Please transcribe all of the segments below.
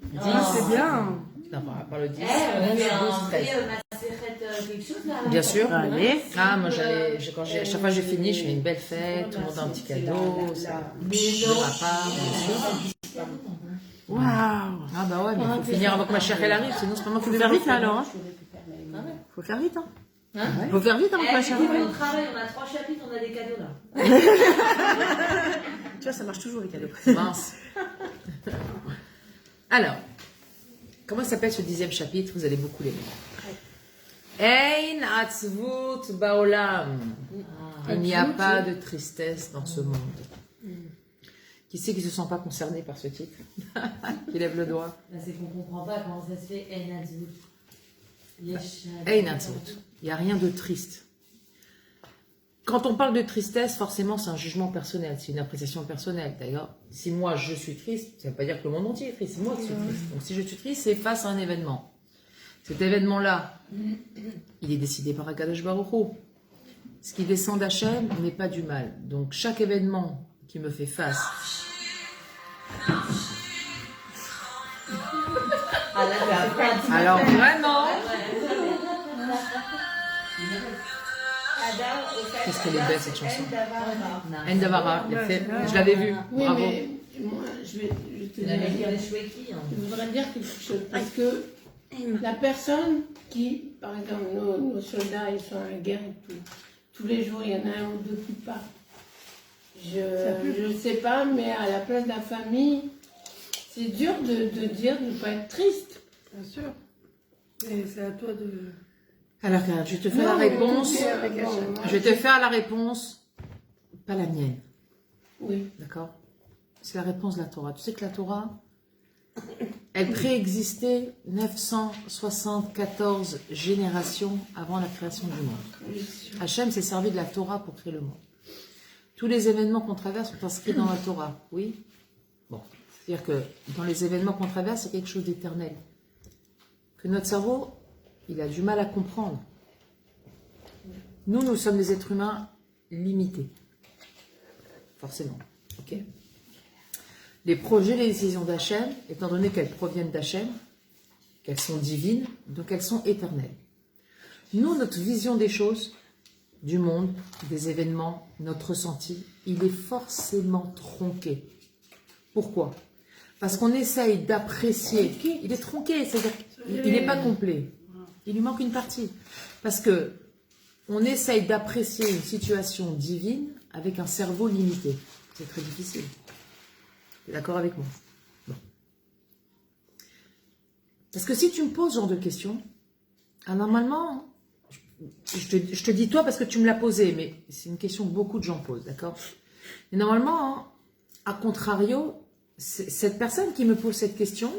c'est bien. Non, par le 10. On fait quelque chose là. Bien sûr. Allez. Ah, moi, à chaque fois que j'ai fini, je fais une belle fête, tout le monde a un petit cadeau, ça. De ma part, bien sûr. Waouh. Ah bah ouais, mais il faut finir avant que ma chère elle arrive, sinon c'est pas moi qui Faut vais faire me vite faire. alors. Faut faire vite. Faut faire vite avant que ma chère On arrive. travaille, on a 3 chapitres, on a des cadeaux là. Tu vois, ça marche toujours les cadeaux. Mince. Alors, comment s'appelle ce 10e chapitre? Vous allez beaucoup l'aimer. Ein atzvut baolam. Il n'y a pas de tristesse dans ce monde. Qui c'est qui ne se sent pas concerné par ce titre? Qui lève le doigt. C'est qu'on ne comprend pas comment ça se fait. Ein atzvut. Il n'y a rien de triste. Quand on parle de tristesse, forcément, c'est un jugement personnel, c'est une appréciation personnelle. D'ailleurs, si moi je suis triste, ça ne veut pas dire que le monde entier est triste, c'est moi qui suis triste. Donc si je suis triste, c'est face à un événement. Cet événement-là, il est décidé par Akadosh Baruch Hu. Ce qui descend d'Hachem n'est pas du mal. Donc chaque événement qui me fait face. Alors vraiment. Qu'est-ce qu'elle est belle cette chanson. Endavara, je l'avais vue. Oui, Bravo. mais moi, je voudrais dire quelque chose. Parce que la personne qui, par exemple, nos soldats, ils sont à la guerre et tout. Tous les jours, il y en a un ou deux qui partent. Je ne sais pas, mais à la place de la famille, c'est dur de dire de ne pas être triste. Bien sûr. Et c'est à toi de... Alors, je vais te faire la réponse. Bon, Je vais te faire la réponse, pas la mienne. Oui. D'accord? C'est la réponse de la Torah. Tu sais que la Torah, elle préexistait 974 générations avant la création du monde. Hachem s'est servi de la Torah pour créer le monde. Tous les événements qu'on traverse sont inscrits dans la Torah. Oui? Bon. C'est-à-dire que dans les événements qu'on traverse, c'est quelque chose d'éternel. Que notre cerveau, il a du mal à comprendre. Nous sommes des êtres humains limités. Forcément. Ok? Les projets, les décisions d'Hachem, étant donné qu'elles proviennent d'Hachem, qu'elles sont divines, donc elles sont éternelles. Nous, notre vision des choses, du monde, des événements, notre ressenti, il est forcément tronqué. Pourquoi? Parce qu'on essaye d'apprécier. Il est tronqué, c'est-à-dire qu'il n'est pas complet. Il lui manque une partie. Parce que on essaye d'apprécier une situation divine avec un cerveau limité. C'est très difficile. Tu es d'accord avec moi? Bon. Parce que si tu me poses ce genre de questions, normalement, je te dis toi parce que tu me l'as posé, mais c'est une question que beaucoup de gens posent, d'accord? Mais normalement, à contrario, cette personne qui me pose cette question,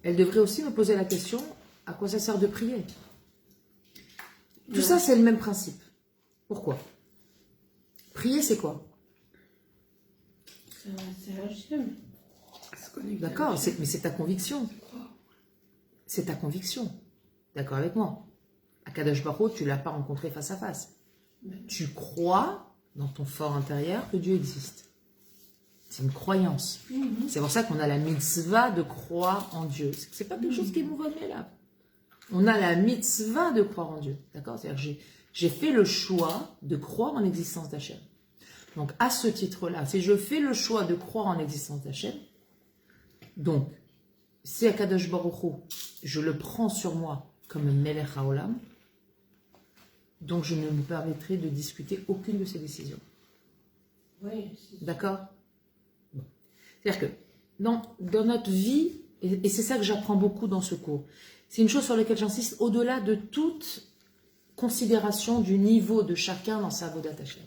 elle devrait aussi me poser la question, à quoi ça sert de prier? Tout ça, c'est le même principe. Pourquoi? Prier, c'est quoi? C'est Hachem. D'accord, mais c'est ta conviction. C'est ta conviction. D'accord avec moi? Akadosh Baruch Hu, tu ne l'as pas rencontré face à face. Tu crois dans ton fort intérieur que Dieu existe. C'est une croyance. C'est pour ça qu'on a la mitzvah de croire en Dieu. C'est pas quelque chose qui est nouveau-né là. On a la mitzvah de croire en Dieu. D'accord? C'est-à-dire que j'ai fait le choix de croire en l'existence d'Hachem. Donc, à ce titre-là, si je fais le choix de croire en l'existence d'Hachem, donc, si Akadosh Baruch Hu, je le prends sur moi comme Melech HaOlam, donc je ne me permettrai de discuter aucune de ces décisions. Oui. D'accord? Bon. C'est-à-dire que dans notre vie, et c'est ça que j'apprends beaucoup dans ce cours, c'est une chose sur laquelle j'insiste au-delà de toute considération du niveau de chacun dans sa Avodat Hashem.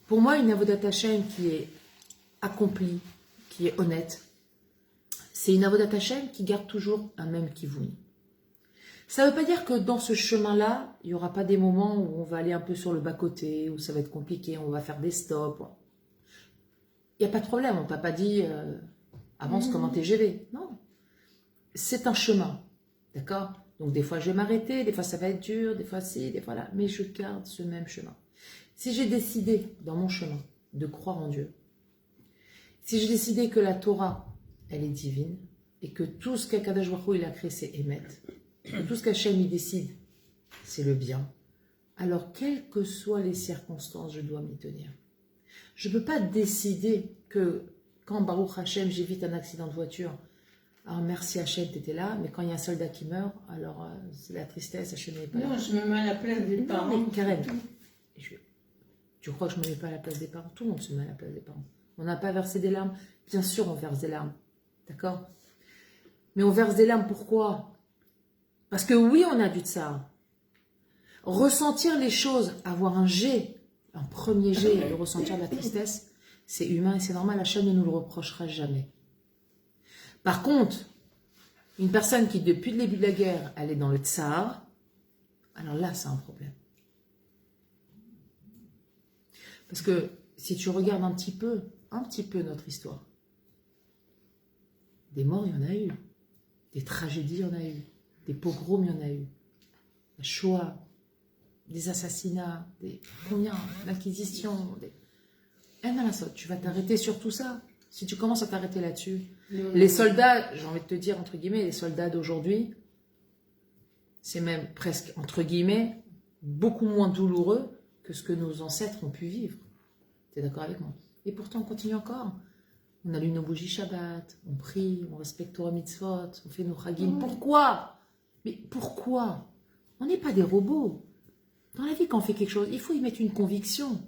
Pour moi, une Avodat Hashem qui est accomplie, qui est honnête, c'est une Avodat Hashem qui garde toujours un même kivun. Ça ne veut pas dire que dans ce chemin-là, il n'y aura pas des moments où on va aller un peu sur le bas-côté, où ça va être compliqué, on va faire des stops. Il n'y a pas de problème, on ne t'a pas dit avance comme un TGV. Non. C'est un chemin. D'accord? Donc des fois je vais m'arrêter, des fois ça va être dur, des fois ci, des fois là. Mais je garde ce même chemin. Si j'ai décidé dans mon chemin de croire en Dieu, si j'ai décidé que la Torah elle est divine, et que tout ce qu'Akadosh Baruch Hu, il a créé, c'est Emet, que tout ce qu'Hachem, il décide, c'est le bien, alors quelles que soient les circonstances, je dois m'y tenir. Je ne peux pas décider que quand Baruch Hachem, j'évite un accident de voiture, alors merci Hachem, tu étais là, mais quand il y a un soldat qui meurt, alors c'est la tristesse, Hachem n'est pas là. Non, je me mets à la place des parents. Mais Karen, tu crois que je ne me mets pas à la place des parents? Tout le monde se met à la place des parents. On n'a pas versé des larmes? Bien sûr, on verse des larmes. D'accord? Mais on verse des larmes, pourquoi? Parce que oui, on a du tsar. Ressentir les choses, avoir un jet, un premier jet, de ressentir de la tristesse, c'est humain et c'est normal, Hachem ne nous le reprochera jamais. Par contre, une personne qui, depuis le début de la guerre, elle est dans le tsar, alors là, c'est un problème. Parce que si tu regardes un petit peu notre histoire, des morts, il y en a eu. Des tragédies, il y en a eu. Des pogroms, il y en a eu. La Shoah, des assassinats, combien, l'acquisition. Tu vas t'arrêter sur tout ça. Si tu commences à t'arrêter là-dessus, les soldats, j'ai envie de te dire, entre guillemets, les soldats d'aujourd'hui, c'est même presque, entre guillemets, beaucoup moins douloureux que ce que nos ancêtres ont pu vivre. Tu es d'accord avec moi? Et pourtant, on continue encore. On allume nos bougies Shabbat, on prie, on respecte Torah Mitzvot, on fait nos Chagim. Pourquoi? Mais pourquoi? On n'est pas des robots. Dans la vie, quand on fait quelque chose, il faut y mettre une conviction.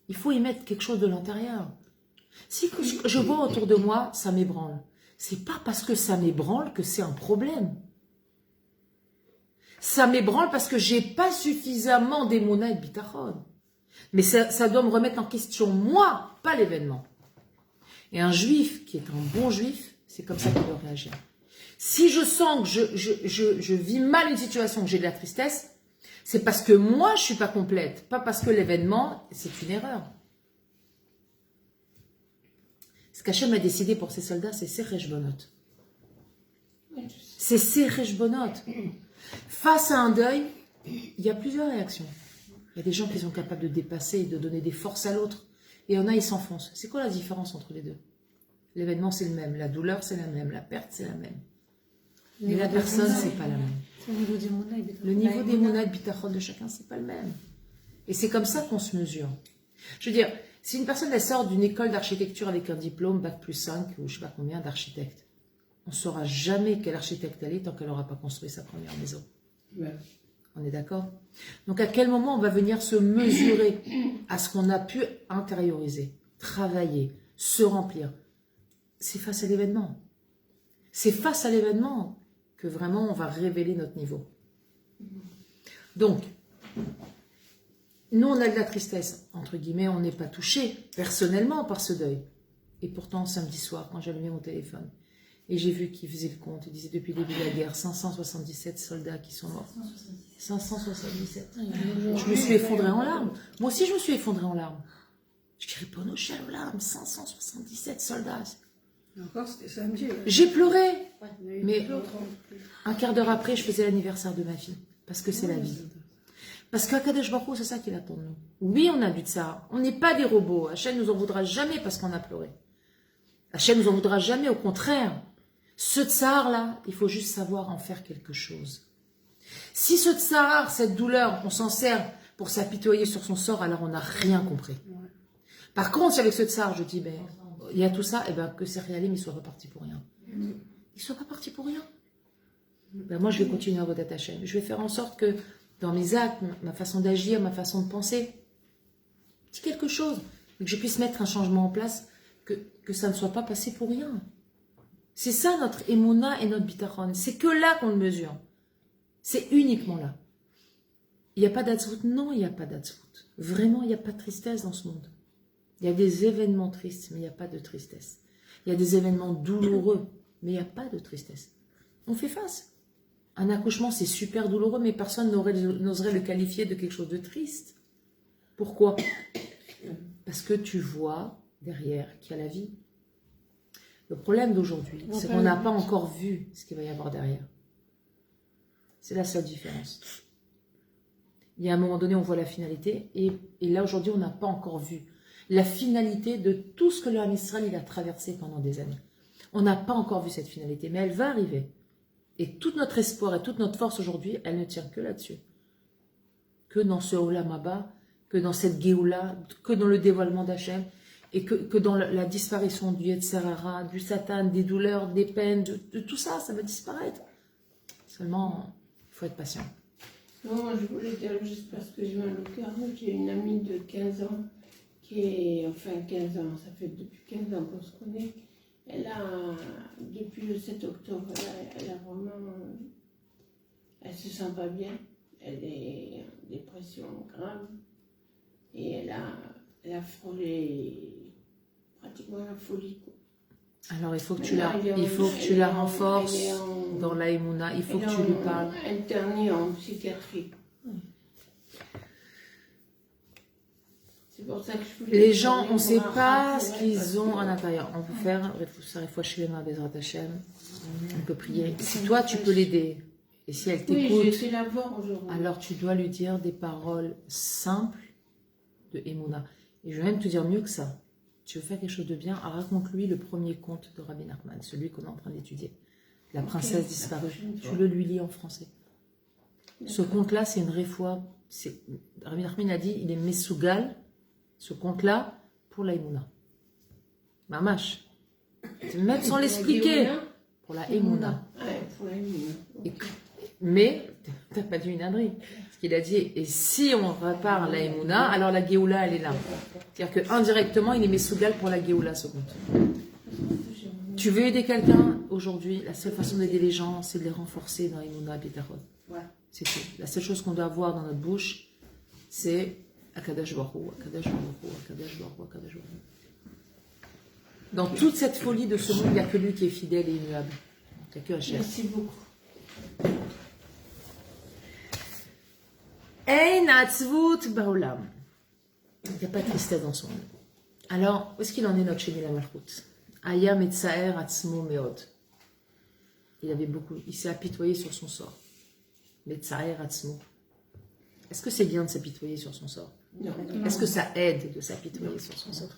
Il faut y mettre quelque chose de l'intérieur. Si je vois autour de moi, ça m'ébranle. C'est pas parce que ça m'ébranle que c'est un problème. Ça m'ébranle parce que j'ai pas suffisamment d'émouna et de bitachon. Mais ça doit me remettre en question, moi, pas l'événement. Et un juif qui est un bon juif, c'est comme ça qu'il doit réagir. Si je sens que je vis mal une situation, que j'ai de la tristesse, c'est parce que moi, je suis pas complète, pas parce que l'événement, c'est une erreur. Ce qu'Hachem a décidé pour ses soldats, c'est ses Rejbonot. C'est ses Rejbonot. Face à un deuil, il y a plusieurs réactions. Il y a des gens qui sont capables de dépasser et de donner des forces à l'autre. Et il y en a, ils s'enfoncent. C'est quoi la différence entre les deux? L'événement, c'est le même. La douleur, c'est la même. La perte, c'est la même. Mais la personne, c'est pas la même. Le niveau des monades. Le niveau des monades bitachon de chacun, c'est pas le même. Et c'est comme ça qu'on se mesure. Je veux dire, si une personne elle sort d'une école d'architecture avec un diplôme, bac+5, ou je sais pas combien d'architecte, on ne saura jamais quel architecte elle est tant qu'elle n'aura pas construit sa première maison. Ouais. On est d'accord? Donc à quel moment on va venir se mesurer à ce qu'on a pu intérioriser, travailler, se remplir? C'est face à l'événement. C'est face à l'événement que vraiment on va révéler notre niveau. Donc, nous on a de la tristesse, entre guillemets, on n'est pas touché personnellement par ce deuil. Et pourtant, samedi soir, quand j'allumais mon téléphone, et j'ai vu qu'il faisait le compte, il disait depuis le début de la guerre, 577 soldats qui sont morts. 577. Je me suis effondrée en larmes. Moi aussi, je me suis effondrée en larmes. Je dirais pas nos chers larmes, 577 soldats. Et encore, c'était samedi. J'ai pleuré. Ouais, Mais un quart d'heure après, je faisais l'anniversaire de ma fille. Parce que c'est la vie. Parce qu'Akadosh Baruch Hu, c'est ça qu'il attend de nous. Oui, on a du tsar. On n'est pas des robots. Hachem nous en voudra jamais parce qu'on a pleuré. Hachem nous en voudra jamais, au contraire. Ce tsar-là, il faut juste savoir en faire quelque chose. Si ce tsar, cette douleur, on s'en sert pour s'apitoyer sur son sort, alors on n'a rien compris. Par contre, si avec ce tsar, je dis, ben, il y a tout ça, et ben, que ces réalim, ils soient pas partis pour rien. Ils soient pas partis pour rien. Ben, moi, je vais continuer à voter Hachem. Je vais faire en sorte que dans mes actes, ma façon d'agir, ma façon de penser, c'est quelque chose, que je puisse mettre un changement en place, que ça ne soit pas passé pour rien. C'est ça notre émouna et notre bitachon. C'est que là qu'on le mesure. C'est uniquement là. Il n'y a pas d'atzvout? Non, il n'y a pas d'atzvout. Vraiment, il n'y a pas de tristesse dans ce monde. Il y a des événements tristes, mais il n'y a pas de tristesse. Il y a des événements douloureux, mais il n'y a pas de tristesse. On fait face. Un accouchement, c'est super douloureux, mais personne n'oserait le qualifier de quelque chose de triste. Pourquoi? Parce que tu vois derrière qu'il y a la vie. Le problème d'aujourd'hui, c'est qu'on n'a pas encore vu ce qu'il va y avoir derrière. C'est la seule différence. Il y a un moment donné, on voit la finalité, et là, aujourd'hui, on n'a pas encore vu la finalité de tout ce que le Ham Israël il a traversé pendant des années. On n'a pas encore vu cette finalité, mais elle va arriver. Et tout notre espoir et toute notre force aujourd'hui, elle ne tient que là-dessus. Que dans ce Olam Haba, que dans cette Géoula, que dans le dévoilement d'Hachem, et que dans la disparition du Yetzer Hara, du Satan, des douleurs, des peines, de tout ça, ça va disparaître. Seulement, il faut être patient. Non, je voulais dire juste parce que je viens le cœur, j'ai une amie de 15 ans qui est, enfin 15 ans, ça fait depuis 15 ans qu'on se connaît. Elle a, depuis le 7 octobre, elle a vraiment, elle se sent pas bien. Elle est en dépression grave et elle a frôlé pratiquement la folie, quoi. Alors il faut que Mais tu la renforces dans la Emouna, il faut que tu lui parles. Internée en psychiatrie. C'est pour ça que je voulais Les gens, on ne pour sait un pas rappel, ce parce qu'ils que- ont à l'intérieur. On peut faire, on peut prier. Si toi tu peux l'aider, et si elle Oui, j'ai t'écoute, été la voir aujourd'hui. alors tu dois lui dire des paroles simples de Emouna. Et je vais même te dire mieux que ça. Tu veux faire quelque chose de bien, raconte-lui le premier conte de Rabbi Nachman, celui qu'on est en train d'étudier. La princesse disparue. Tu le lui lis en français. Ce conte-là, c'est une réfoua. Rabbi Nachman a dit, il est Mesougal, ce conte-là, pour la Emouna. Mamash. Même sans l'expliquer. Pour la Emouna. Ouais, pour la Emouna. Et mais, t'as pas dit une ânerie. Ce qu'il a dit, et si on répare la Emouna, alors la Géoula, elle est là. C'est-à-dire qu'indirectement, il est Mesougal pour la Géoula, ce compte. Tu veux aider quelqu'un aujourd'hui, la seule façon d'aider les gens, c'est de les renforcer dans Emouna Bitachon. Ouais. C'est tout. La seule chose qu'on doit avoir dans notre bouche, c'est Akadash Baruch Hu, Akadash Baruch Hu, Akadash Baruch Hu, Akadash Baruch Hu. Dans toute cette folie de ce monde, il n'y a que lui qui est fidèle et immuable. Il n'y a que Hachem. Merci beaucoup. Ein atzvut baolam. Il n'y a pas de tristesse dans son monde. Alors, où est-ce qu'il en est notre Sheni la Malchut? Aya metzaer atzmo meod. Il s'est apitoyé sur son sort. Metzaer atzmo. Est-ce que c'est bien de s'apitoyer sur son sort? Non. Est-ce que ça aide de s'apitoyer sur son sort?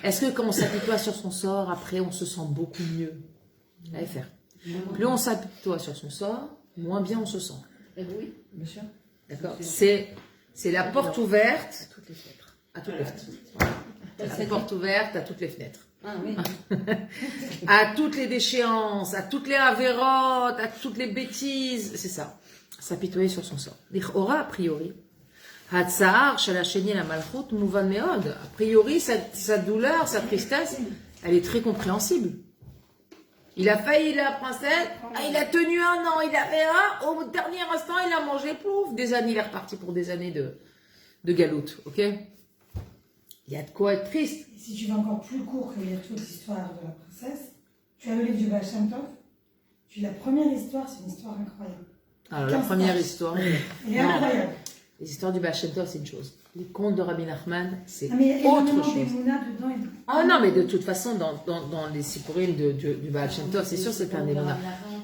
Est-ce que quand on s'apitoie sur son sort, après on se sent beaucoup mieux? Allez faire. Plus on s'apitoie sur son sort, moins bien on se sent. Oui, bien sûr. D'accord? C'est la porte ouverte À toutes les fenêtres. à toutes les fenêtres. La porte ouverte à toutes les fenêtres. Ah oui. À toutes les déchéances, à toutes les avérotes, à toutes les bêtises. C'est ça. S'apitoyer sur son sort. L'Ichora, a priori. Hatzahar, Shalacheni, la Malchut, Mouvan Meod. A priori, sa douleur, sa tristesse, elle est très compréhensible. Il a failli la princesse, il a tenu 1 an, il avait au dernier instant, il a mangé pouf. Des années, il est reparti pour des années de galoute, ok? Il y a de quoi être triste. Et si tu vas encore plus court que toute l'histoire de la princesse, tu as le livre du Baal Shem Tov. La première histoire, c'est une histoire incroyable. Alors, la première histoire, Elle est incroyable. les histoires du Baal Shem Tov, c'est une chose. Les contes de Rabbi Nachman, c'est Ah, mais il y a autre énormément chose. d'Emouna dedans. Ah non, mais de toute façon, dans les Sipurim du Baal Shem Tov, c'est sûr c'est un Emunah.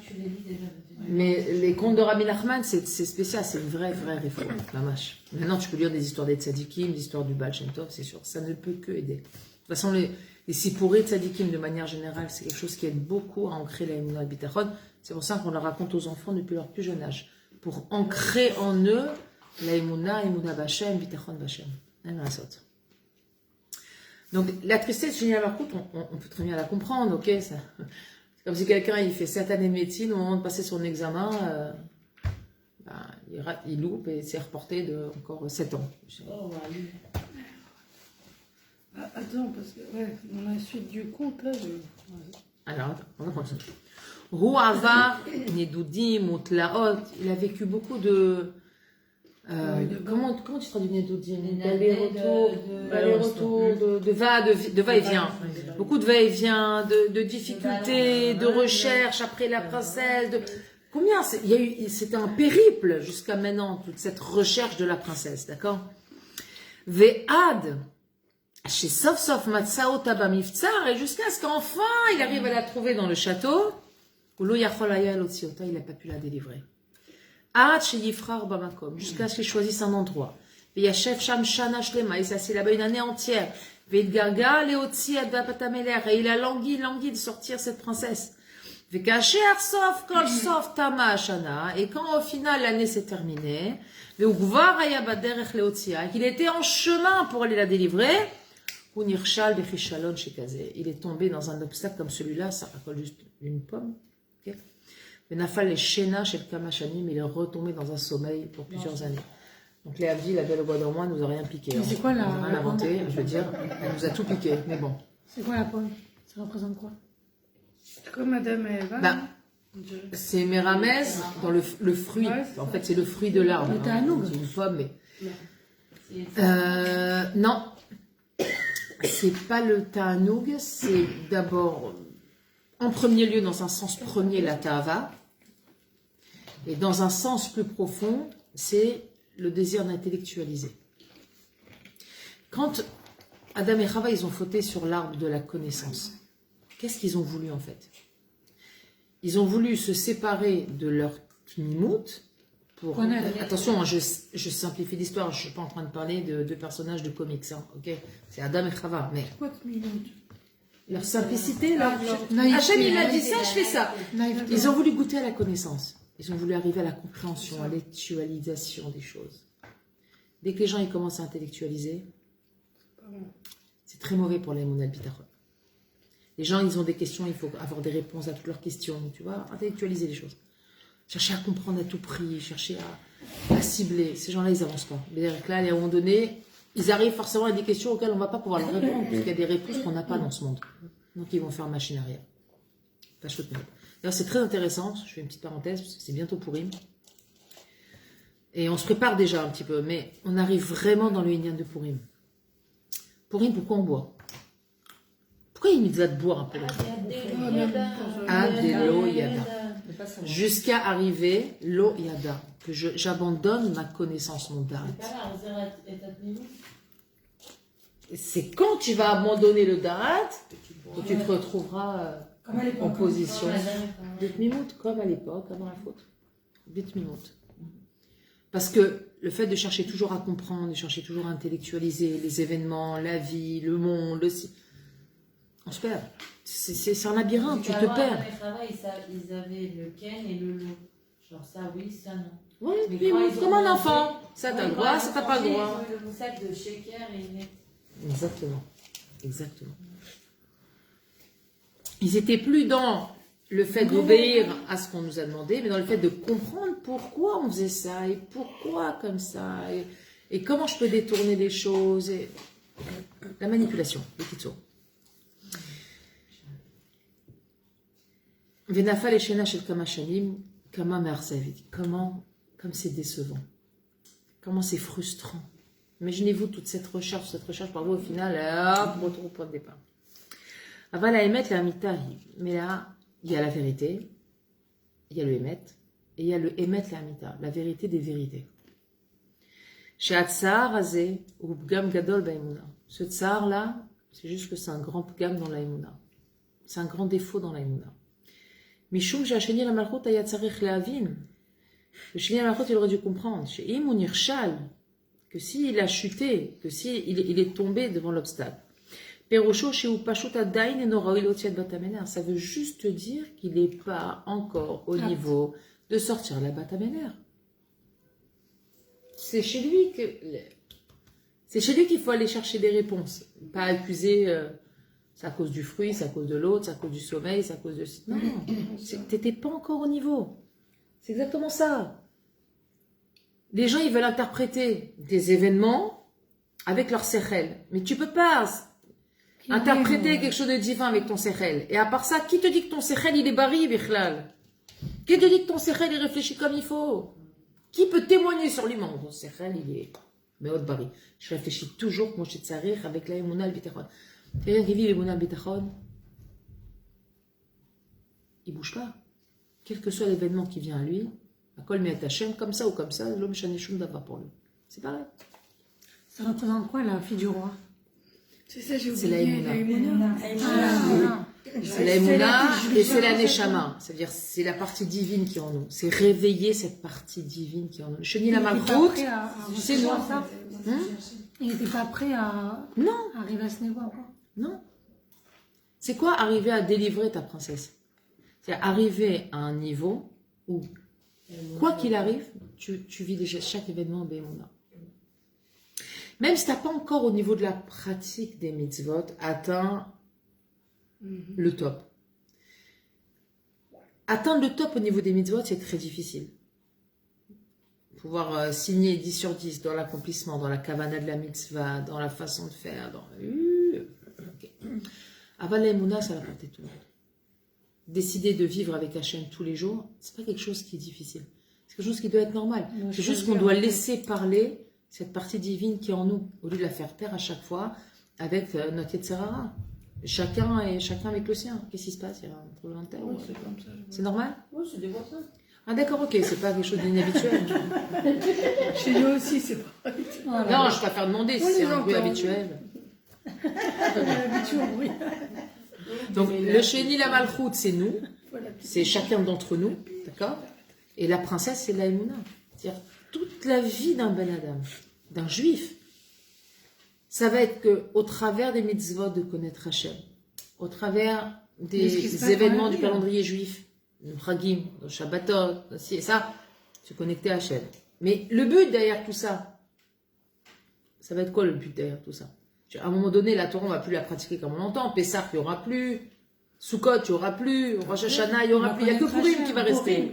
Tu l'as dit déjà. Mais les contes de Rabbi Nachman, c'est spécial, c'est une vraie réforme, la mâche. Maintenant, tu peux lire des histoires des tzadikim, des histoires du Baal Shem Tov, c'est sûr, ça ne peut que aider. De toute façon, les Sipurim tzadikim, de manière générale, c'est quelque chose qui aide beaucoup à ancrer la Emunah al Bitachon. C'est pour ça qu'on le raconte aux enfants depuis leur plus jeune âge, pour ancrer en eux la Emunah B'Hashem, Bitachon B'Hashem. Donc, la tristesse géniale par contre, on peut très bien la comprendre, ok? C'est comme si quelqu'un il fait 7 années de médecine, au moment de passer son examen, il loupe et c'est reporté de encore 7 ans. Oh, allez. Ah, attends, parce que dans la suite du conte, là, Alors, attends, on va continuer. Rouavar, Nedudim, Utlaot, il a vécu beaucoup de. Comment tu traduis Nedudim? D'aller-retour, de va-et-vient. Beaucoup de va-et-vient, de difficultés, de recherche après la princesse. Combien c'était un périple jusqu'à maintenant, toute cette recherche de la princesse, d'accord? Ve'ad, chez Sof Matsao Taba Miftsar, et jusqu'à ce qu'enfin il arrive à la trouver dans le château, où il n'a pas pu la délivrer. Jusqu'à ce qu'il choisisse un endroit. Il s'est assis là-bas une année entière. Veidgarga leotzi ad batameler. Et il a langui de sortir cette princesse. Vekasher sof kol sof tama ashana. Et quand au final l'année s'est terminée, veugvar haya baderech leotzia, qu'il était en chemin pour aller la délivrer, unirshal bechishalon shekazeh. Il est tombé dans un obstacle comme celui-là, ça raccole juste une pomme. Okay. Venafal les shena shel kamashanim, il est retombé dans un sommeil pour plusieurs années. Donc Léa dit, la belle au bois dormant, elle nous a rien piqué. Mais c'est quoi la- Elle nous a rien inventé, je veux dire, elle nous a tout piqué, mais bon. C'est quoi la pomme? Ça représente quoi? Comme Madame et Eva. Bah, c'est Méramès dans le fruit. Ouais, c'est En ça. fait, c'est le fruit de l'arbre. Le taanoug. C'est une pomme, mais... C'est non. C'est pas le taanoug, c'est d'abord, en premier lieu, dans un sens premier, la ta'ava. Et dans un sens plus profond, c'est le désir d'intellectualiser. Quand Adam et Chava, ils ont fauté sur l'arbre de la connaissance, qu'est-ce qu'ils ont voulu en fait? Ils ont voulu se séparer de leur tmimout pour... Connaître. Attention, hein, je simplifie l'histoire, je ne suis pas en train de parler de deux personnages de comics, hein, ok? C'est Adam et Chava, mais Quoi de minute? leur simplicité, leur... Naïveté. Hachem, il m'a dit ça, je fais ça. Naïveté. Ils ont voulu goûter à la connaissance. Ils ont voulu arriver à la compréhension, à l'actualisation des choses. Dès que les gens ils commencent à intellectualiser, c'est très mauvais pour l'aïmouna bitachon. Les gens, ils ont des questions, il faut avoir des réponses à toutes leurs questions, tu vois, intellectualiser les choses. Chercher à comprendre à tout prix, chercher à cibler. Ces gens-là, ils n'avancent pas. C'est-à-dire que là, à un moment donné, ils arrivent forcément à des questions auxquelles on ne va pas pouvoir leur répondre, parce qu'il y a des réponses qu'on n'a pas dans ce monde. Donc, ils vont faire machine arrière. Pas chouette. D'ailleurs, c'est très intéressant, je fais une petite parenthèse, parce que c'est bientôt Pourim. Et on se prépare déjà un petit peu, mais on arrive vraiment dans le Inyan de Pourim. Pourim, pourquoi on boit? Pourquoi il nous a de boire un peu? Adelo Yada. Jusqu'à arriver l'eau Yada, que j'abandonne ma connaissance, mon dard. C'est quand tu vas abandonner le darat que tu te retrouveras Comme à l'époque. en position de tmimout, comme à l'époque, avant la faute. De tmimout. Parce que le fait de chercher toujours à comprendre, de chercher toujours à intellectualiser les événements, la vie, le monde, on se perd. C'est un labyrinthe, tu te perds. Ils avaient le ken et le lot. Genre ça oui, ça non. Oui, Mais puis quand oui, ils ont comme un mangé- enfant. Ça t'as le droit, ça t'as pas le droit. Ils ont eu le sac de shaker et Exactement. Exactement. Ils étaient plus dans le fait d'obéir à ce qu'on nous a demandé, mais dans le fait de comprendre pourquoi on faisait ça et pourquoi comme ça et comment je peux détourner les choses et la manipulation, les kitso. Venafal et Shena Shel Kamashanim, Kama Mersavit. Comment, comme c'est décevant. Comment c'est frustrant. Imaginez-vous toute cette recherche par vous au final, hop, retour au point de départ. Avant la émet, la mita, mais là, il y a la vérité, il y a le émet, et il y a le émet, la mita, la vérité des vérités. Chez Hatzar, Azé, ou Pgam Gadol Baïmouna. Ce tsar là, c'est juste que c'est un grand pgam dans l'aïmouna. C'est un grand défaut dans l'aïmouna. Mishum Shacheni la Malchut Ayatzarech Leavin. Le Sheni la Malchut, il aurait dû comprendre. Chez Im Nirshal, que s'il a chuté, que s'il est tombé devant l'obstacle. Perosho chez Upashut Adain et Norail Otiat Batamener. Ça veut juste dire qu'il n'est pas encore au niveau de sortir la Batamener. C'est chez lui qu'il faut aller chercher des réponses. Pas accuser, c'est à cause du fruit, c'est à cause de l'autre, c'est à cause du sommeil, c'est à cause de... Non, t'étais pas encore au niveau. C'est exactement ça. Les gens, ils veulent interpréter des événements avec leur sechel. Mais tu peux pas interpréter quelque chose de divin avec ton sechel. Et à part ça, qui te dit que ton sechel, il est bari, bichlal? Qui te dit que ton sechel, il réfléchit comme il faut? Qui peut témoigner sur lui? Mon sechel, il est... Mais autre bari. Je réfléchis toujours, moi, je suis avec la émouna al-bitachon. Quelqu'un qui vit l'émouna al-bitachon, il bouge pas. Quel que soit l'événement qui vient à lui, à kol mi Hashem, comme ça ou comme ça, l'homme chaneshum d'avoir pour lui. C'est pareil. Ça représente quoi la fille du roi? C'est ça, j'ai C'est la oublié. émouna. Ah, C'est la émouna et c'est la neshama. C'est-à-dire, c'est la partie divine qui est en nous. C'est réveiller cette partie divine qui est en nous. Le chenil la malchoute, c'est nous. Il n'était pas prêt à Non, arriver à ce niveau encore. non. C'est quoi arriver à délivrer ta princesse? C'est arriver à un niveau où, quoi qu'il arrive, tu vis déjà chaque événement en Bémouna. Même si tu n'as pas encore au niveau de la pratique des mitzvot atteint le top. Atteindre le top au niveau des mitzvot, c'est très difficile. Pouvoir signer 10 sur 10 dans l'accomplissement, dans la kavana de la mitzvah, dans la façon de faire, dans... Okay. Aval l'Emouna, ça va porter tout le monde. Décider de vivre avec Hachem tous les jours, c'est pas quelque chose qui est difficile. C'est quelque chose qui doit être normal. C'est juste qu'on doit laisser parler cette partie divine qui est en nous, au lieu de la faire taire à chaque fois avec notre Yetzirara. Chacun avec le sien. Qu'est-ce qui se passe? Il y a un problème de terre? C'est comme ça. C'est normal? Oui, c'est des voisins. Ah d'accord, ok, c'est pas quelque chose d'inhabituel. Chez nous aussi, c'est pas. Non, je préfère demander si c'est un bruit habituel. Oui. Donc le Chéni la Malchoute, c'est nous, c'est chacun d'entre nous, d'accord? Et la princesse, c'est la Emouna. C'est-à-dire toute la vie d'un Ben Adam, d'un juif, ça va être que au travers des mitzvot de connaître Hachem, au travers des événements du calendrier juif, le Chagim, le Shabbatot, ci et ça, se connecter à Hachem. Mais le but derrière tout ça, ça va être quoi le but derrière tout ça? À un moment donné, la Torah, on ne va plus la pratiquer comme on l'entend. Pessah, il n'y aura plus. Sukkot, il n'y aura plus. Rosh Hashanah, il n'y aura plus. Il n'y a que Purim qui va rester.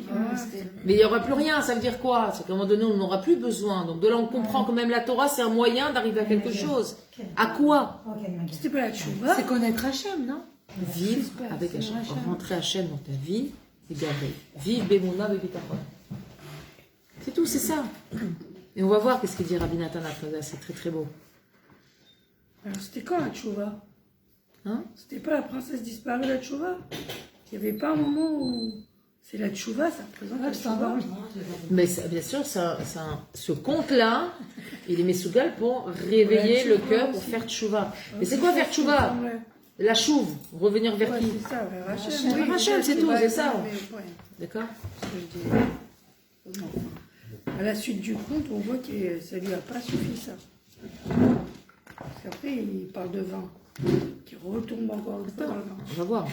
Mais il n'y aura plus rien. Ça veut dire quoi? C'est qu'à un moment donné, on n'aura plus besoin. Donc de là, on comprend que même la Torah, c'est un moyen d'arriver à quelque chose. À quoi? C'était pas la tchouva. C'est connaître Hachem, non? Vivre avec Hachem. Rentrer Hachem dans ta vie et garder. Vivre Bemouna, Bebitachon. C'est tout, c'est ça. Et on va voir qu'est-ce qu'il dit Rabbi Nathan après ça. C'est très très beau. Alors, c'était quand la tchouva? Hein? C'était pas la princesse disparue, la tchouva? Il n'y avait pas un moment où c'est la tchouva, ça représente la tchouva. Mais ça, bien sûr, ce conte-là, il est Messougal pour réveiller le cœur, pour faire tchouva. Mais c'est quoi faire tchouva? La chouve, revenir vers qui? C'est ça, vers Hachem. Vers Hachem, c'est tout, c'est ça. D'accord? À la suite du conte, on voit que ça lui a pas suffi, ça. Parce qu'après, il parle de vin, qui retombe encore une fois dans le vin. On va voir.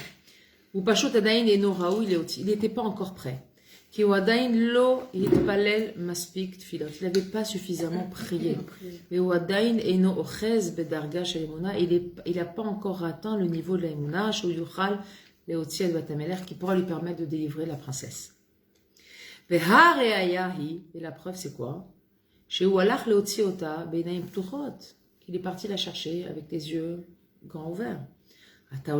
Ou Pashot Adain et Noraou, il n'était pas encore prêt. Ki Adain lo hitpalel maspik tfilot. Il n'avait pas suffisamment prié. Mais Adain et no ochez bedarga shel emuna. Il n'a pas encore atteint le niveau de la emuna, shou yuchal leotzi el batameler, qui pourra lui permettre de délivrer la princesse. Veha reayahi, et la preuve c'est quoi? Sheu alach leotzi ota beinaim ptuchot. Il est parti la chercher avec les yeux grands ouverts. Tu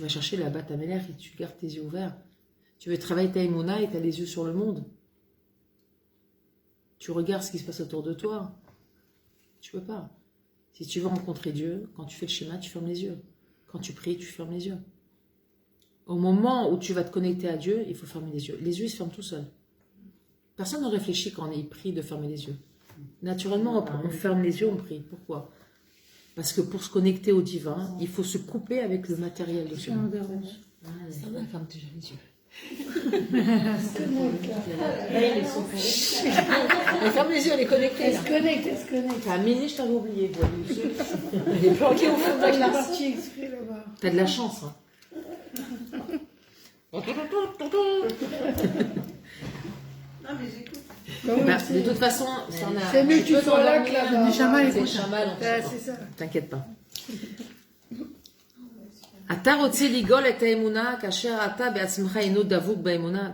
vas chercher la Bat Ameler et tu gardes tes yeux ouverts. Tu veux travailler ta Emouna et tu as les yeux sur le monde. Tu regardes ce qui se passe autour de toi. Tu peux pas. Si tu veux rencontrer Dieu, quand tu fais le schéma, tu fermes les yeux. Quand tu pries, tu fermes les yeux. Au moment où tu vas te connecter à Dieu, il faut fermer les yeux. Les yeux, ils se ferment tout seuls. Personne ne réfléchit quand on prie de fermer les yeux. Naturellement, on ferme les yeux, on prie. Pourquoi? Parce que pour se connecter au divin, il faut se couper avec le matériel de ce monde. Ça va, ferme déjà les yeux. Ferme les yeux, elle est connectée. Elle se connecte. À minuit, je t'avais oublié. Elle est planquée au fond de la Elle est classe. partie exprès là-bas. T'as de la chance. Hein. De toute façon, c'est mieux que tu sois là que là-bas. C'est Chamal. C'est ça. T'inquiète pas.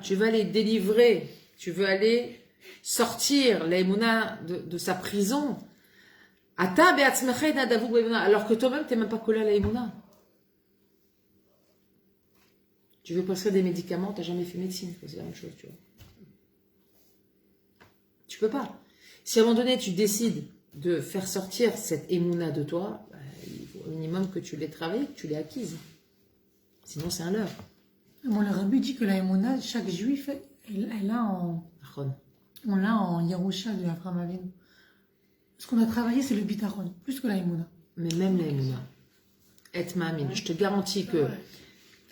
Tu vas aller délivrer, tu veux aller sortir l'Emouna de sa prison. Alors que toi-même, tu n'es même pas collé à l'Emouna. Tu veux prescrire des médicaments, tu n'as jamais fait médecine. C'est la même chose, tu vois. Tu peux pas. Si à un moment donné, tu décides de faire sortir cette émouna de toi, il faut au minimum que tu l'aies travaillée, que tu l'aies acquise. Sinon, c'est un leurre. Bon, le rabbi dit que la émouna, chaque juif, elle a en... On l'a en Yarusha de Avraham Avinu. Ce qu'on a travaillé, c'est le bitachon, plus que la émouna. Mais même la émouna. Et ma'amin, je te garantis que...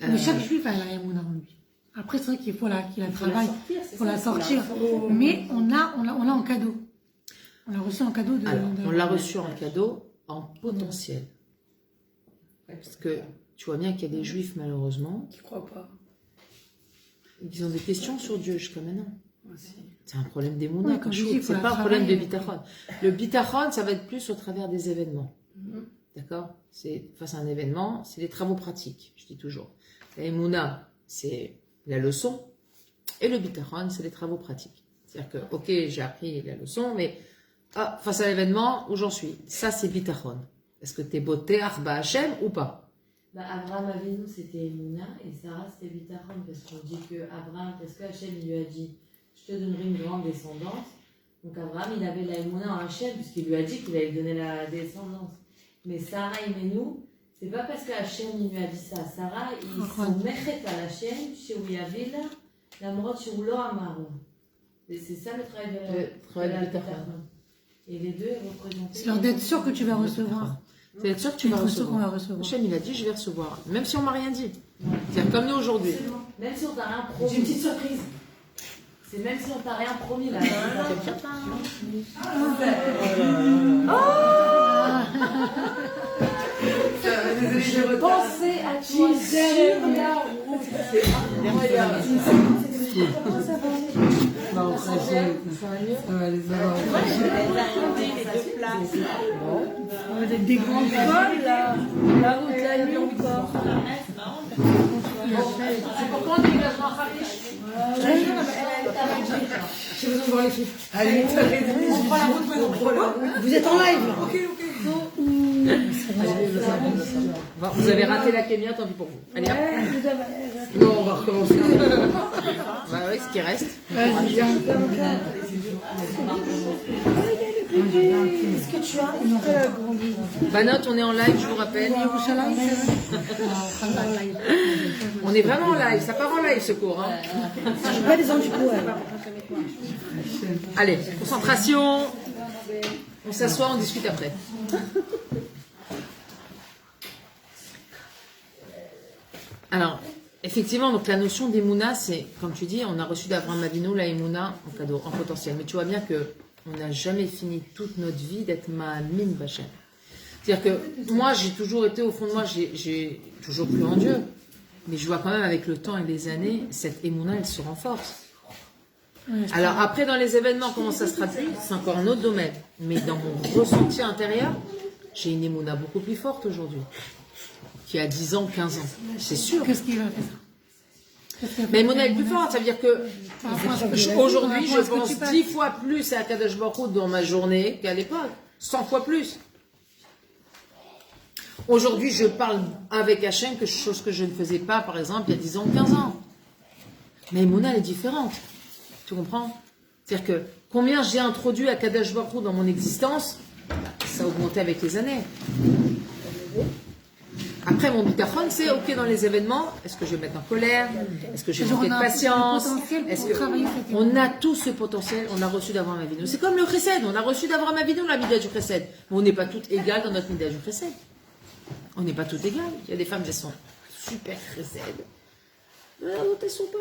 Mais chaque juif a la émouna en lui. Après, c'est vrai qu'il faut qu'il la travaille, sortir, faut la sortir. Mais on l'a en cadeau. On l'a reçu en cadeau de. Alors, on l'a reçu en cadeau en potentiel. Parce que tu vois bien qu'il y a des juifs, malheureusement, Tu crois pas? qui ont des questions sur Dieu jusqu'à maintenant. C'est un problème d'émouna, Oui, comme je dis, faut c'est la pas un problème de travailler. bitachon. Le bitachon, ça va être plus au travers des événements. D'accord? C'est face à un événement, c'est les travaux pratiques, je dis toujours. La émouna, c'est la leçon, et le bitachon, c'est les travaux pratiques. C'est-à-dire que, ok, j'ai appris la leçon, mais face à l'événement, où j'en suis? Ça, c'est bitachon. Est-ce que t'es beauté, Arba Hachem ou pas? Abraham Avinu c'était Emouna et Sarah c'était Bitachon parce qu'on dit que Abraham, parce que Hachem il lui a dit je te donnerai une grande descendance. Donc Abraham il avait la Emouna en Hachem puisqu'il lui a dit qu'il allait donner la descendance. Mais Sarah Imenu, c'est pas parce que Hachem il lui a dit ça. Sarah il s'en mettait à Hachem chez Uyavila, la morte sur l'eau Amaro. C'est ça le travail de la Bitachon. Et les deux représentaient. C'est leur d'être sûr que tu vas recevoir. C'est d'être sûr que tu vas Être sûr qu'on va recevoir. recevoir. Hachem, il a dit, je vais recevoir. Même si on m'a rien dit. C'est comme nous aujourd'hui. Même si on t'a rien J'ai une promis. petite surprise. C'est même si on t'a rien promis là. Je pensais à toi sur la route. C'est incroyable. Comment ça va? Non, ça va les avoir. Vous êtes des grands folles là. La route, la nuit encore. C'est pourquoi on dit engagement Khalish. J'ai besoin de voir les filles. Allez, on prend la route. Vous êtes en live là. Ok. Vous avez raté la kémia, tant pis pour vous. Allez, hop. Non, on va recommencer. Bah oui, ce qui reste. Est-ce que tu as une grande Banot, on est en live, je vous rappelle. On est vraiment en live, ça part en live ce cours. Hein. J'ai pas des antipoux. Allez, concentration. On s'assoit, on discute après. Alors, effectivement, donc la notion d'Emouna, c'est, comme tu dis, on a reçu d'Abraham Avinu la Emouna en cadeau, en potentiel. Mais tu vois bien que on n'a jamais fini toute notre vie d'être Ma'amin Bachem. C'est-à-dire que moi, j'ai toujours été, au fond de moi, j'ai toujours cru en Dieu. Mais je vois quand même avec le temps et les années, cette Emouna, elle se renforce. Alors après, dans les événements, comment ça se traduit? C'est encore un autre domaine. Mais dans mon ressenti intérieur, j'ai une Emouna beaucoup plus forte aujourd'hui. Qui a 10 ans, 15 ans. C'est sûr. Qu'est-ce qu'il va faire? Mais Emouna est plus forte. Ça veut dire que aujourd'hui, je pense 10 fois plus à Kadosh Baruch Hu dans ma journée qu'à l'époque. 100 fois plus. Aujourd'hui, je parle avec Hachem, chose que je ne faisais pas, par exemple, il y a 10 ans, 15 ans. Mais Emouna, elle est différente. Tu comprends? C'est-à-dire que combien j'ai introduit à Kadosh Baruch Hu dans mon existence, ça a augmenté avec les années. Après, mon bitachon, c'est OK dans les événements. Est-ce que je vais me mettre en colère? Est-ce que je vais manquer de patience? On a tout ce potentiel, on a reçu d'Abraham Avinu. C'est comme le chesed, on a reçu d'Abraham Avinu la midah du chesed. Mais on n'est pas toutes égales dans notre midah du chesed. On n'est pas toutes égales. Il y a des femmes qui sont super chesed. D'autres, elles sont pas.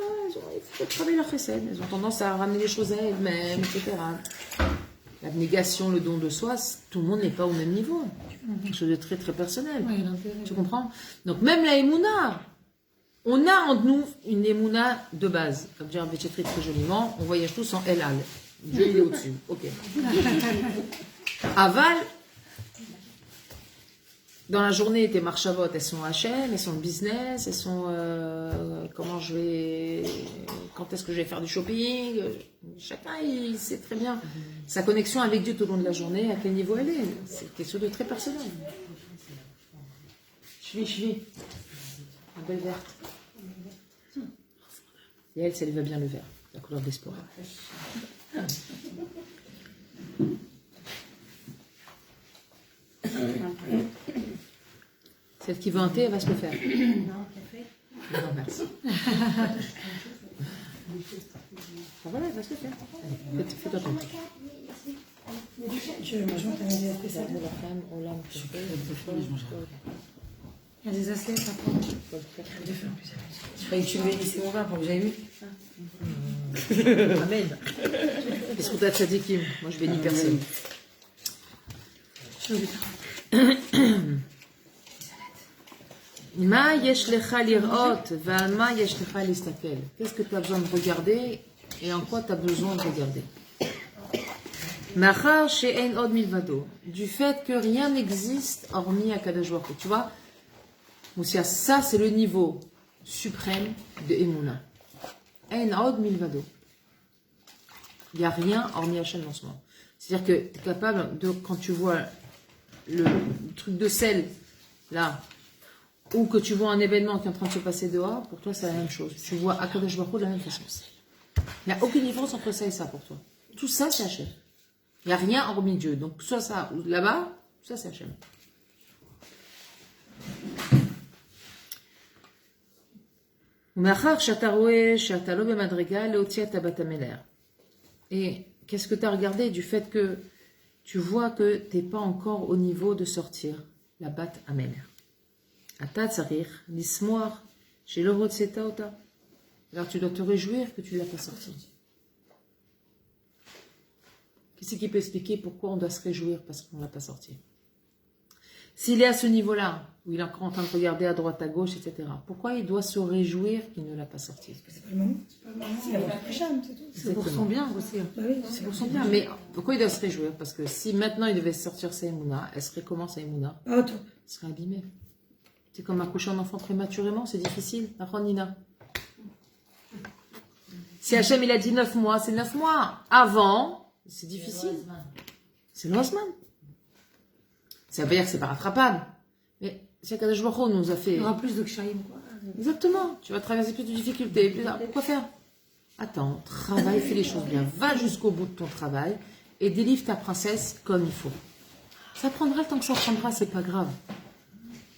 Il faut travailler leur chesed. Elles ont tendance à ramener les choses à elles-mêmes, etc. L'abnégation, le don de soi, tout le monde n'est pas au même niveau. Quelque chose de très très personnel. Oui, tu comprends? Donc même la Emouna, on a en nous une Emouna de base. Comme dit un Béchetri très joliment, on voyage tous en El Al. Dieu il est au-dessus. Ok. Aval, dans la journée, tes marchavot, elles sont HM, elles sont le business, elles sont quand est-ce que je vais faire du shopping. Chacun, il sait très bien sa connexion avec Dieu tout au long de la journée, à quel niveau elle est. C'est quelque chose de très personnel. Cheville. Un bel vert. Et elle, ça lui va bien le vert, la couleur de l'espoir. Celle qui veut un thé, elle va se le faire. Non, café. Non, merci. Voilà, elle va se le faire. Allez, fais-toi ton thé. Il y a des assiettes à prendre. Je croyais que tu devais lisser mon vin pour que j'aille vu. Amen. Qu'est-ce qu'on t'a tzadikim? Moi, je bénis personne. Ma yesh lecha lirot, va ma yesh lecha listakel. Qu'est-ce que tu as besoin de regarder et en quoi tu as besoin de regarder? Machar she'en od milvado. Du fait que rien n'existe hormis Akadosh Baruch Hu. Tu vois? Moussia, ça c'est le niveau suprême de Emouna. En od milvado. Il n'y a rien hormis Hachem en ce moment. C'est-à-dire que tu es capable de, quand tu vois le truc de sel, là, ou que tu vois un événement qui est en train de se passer dehors, pour toi c'est la même chose. Tu vois Akadosh Baruch Hu de la même façon. Il n'y a aucune différence entre ça et ça pour toi. Tout ça c'est Hachem. Il n'y a rien hormis Dieu. Donc soit ça ou là-bas, ça c'est Hachem. Et qu'est-ce que tu as regardé du fait que tu vois que tu n'es pas encore au niveau de sortir la bat ameler. Ata tsarir, l'ismoir, chez le rotseta ota. Alors tu dois te réjouir que tu ne l'as pas sorti. Qu'est-ce qui peut expliquer pourquoi on doit se réjouir parce qu'on ne l'a pas sorti? S'il est à ce niveau-là, où il est encore en train de regarder à droite, à gauche, etc., pourquoi il doit se réjouir qu'il ne l'a pas sorti? C'est pas le moment. C'est la prochaine, c'est tout. C'est pour son bien aussi. Bah oui, C'est pour son bien. Mais pourquoi il doit se réjouir? Parce que si maintenant il devait sortir sa Emouna, elle serait comment sa Emouna? Ah, toi. Elle serait abîmée. C'est comme accoucher un enfant prématurément, c'est difficile. Nina. Si Hachem il a dit 9 mois, c'est 9 mois. Avant, c'est difficile. C'est le Osman. Ça veut dire que c'est pas rattrapable. Mais c'est qu'Akadosh Baruch Hu nous a fait. Il y aura plus de Kshaïm, quoi. Exactement. Tu vas traverser plus de difficultés. Pourquoi faire? Attends, travaille, fais les choses bien. Va jusqu'au bout de ton travail et délivre ta princesse comme il faut. Ça prendra le temps que ça prendra, c'est pas grave.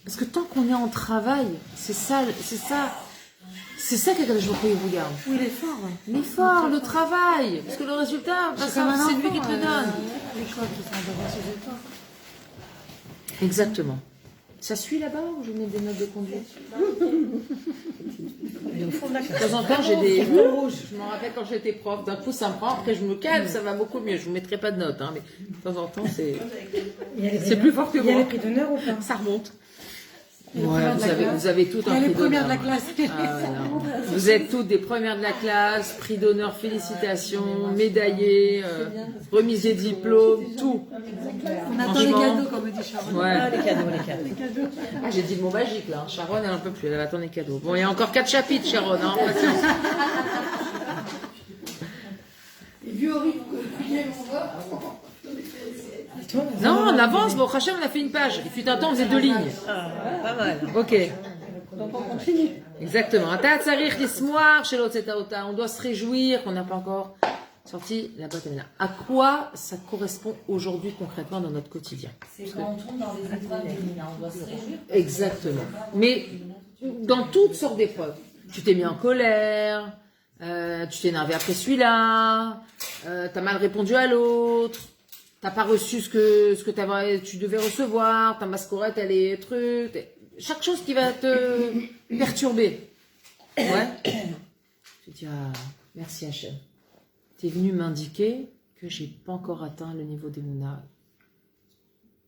Parce que tant qu'on est en travail, c'est ça qu'Akadosh Baruch Hu il regarde. Oui, l'effort, ouais. L'effort, le travail. Parce que le résultat, c'est lui qui te le donne. L'école qui s'en devant ses efforts. Exactement. Ça suit là-bas ou je mets des notes de conduite? De temps en temps, j'ai des mots rouges. Je me rappelle quand j'étais prof. D'un coup, ça me prend. Après, je me calme. Ça va beaucoup mieux. Je ne vous mettrai pas de notes. Hein, mais de temps en temps, c'est plus fort que moi. Il y a les prix d'honneur ou pas? Ça remonte. Ouais, vous avez tout un prix d'honneur. Les premières de la classe. Vous êtes toutes des premières de la classe, prix d'honneur, félicitations, médaillées, remise des diplômes, tout. On attend les cadeaux, comme dit Sharon. Ouais. Les cadeaux. Ah, j'ai dit le mot magique là. Sharon, elle n'en peut plus, elle attend les cadeaux. Bon, il y a encore 4 chapitres, Sharon, hein, patience. Non, on avance, bon, Hachem, on a fait une page. Il fut un temps, on faisait 2 lignes. Pas mal. Ok. Donc on continue. Exactement. On doit se réjouir qu'on n'a pas encore sorti la boîte à ménage. À quoi ça correspond aujourd'hui concrètement dans notre quotidien? C'est quand on tombe dans des épreuves féminines, on doit se réjouir. Exactement. Mais dans toutes sortes d'épreuves. Tu t'es mis en colère, tu t'es énervé après celui-là, t'as mal répondu à l'autre. T'as pas reçu ce que tu devais recevoir, ta mascorette, elle est truc. Chaque chose qui va te perturber. Ouais. Je dis, merci Hachem. Tu es venu m'indiquer que j'ai pas encore atteint le niveau d'Emouna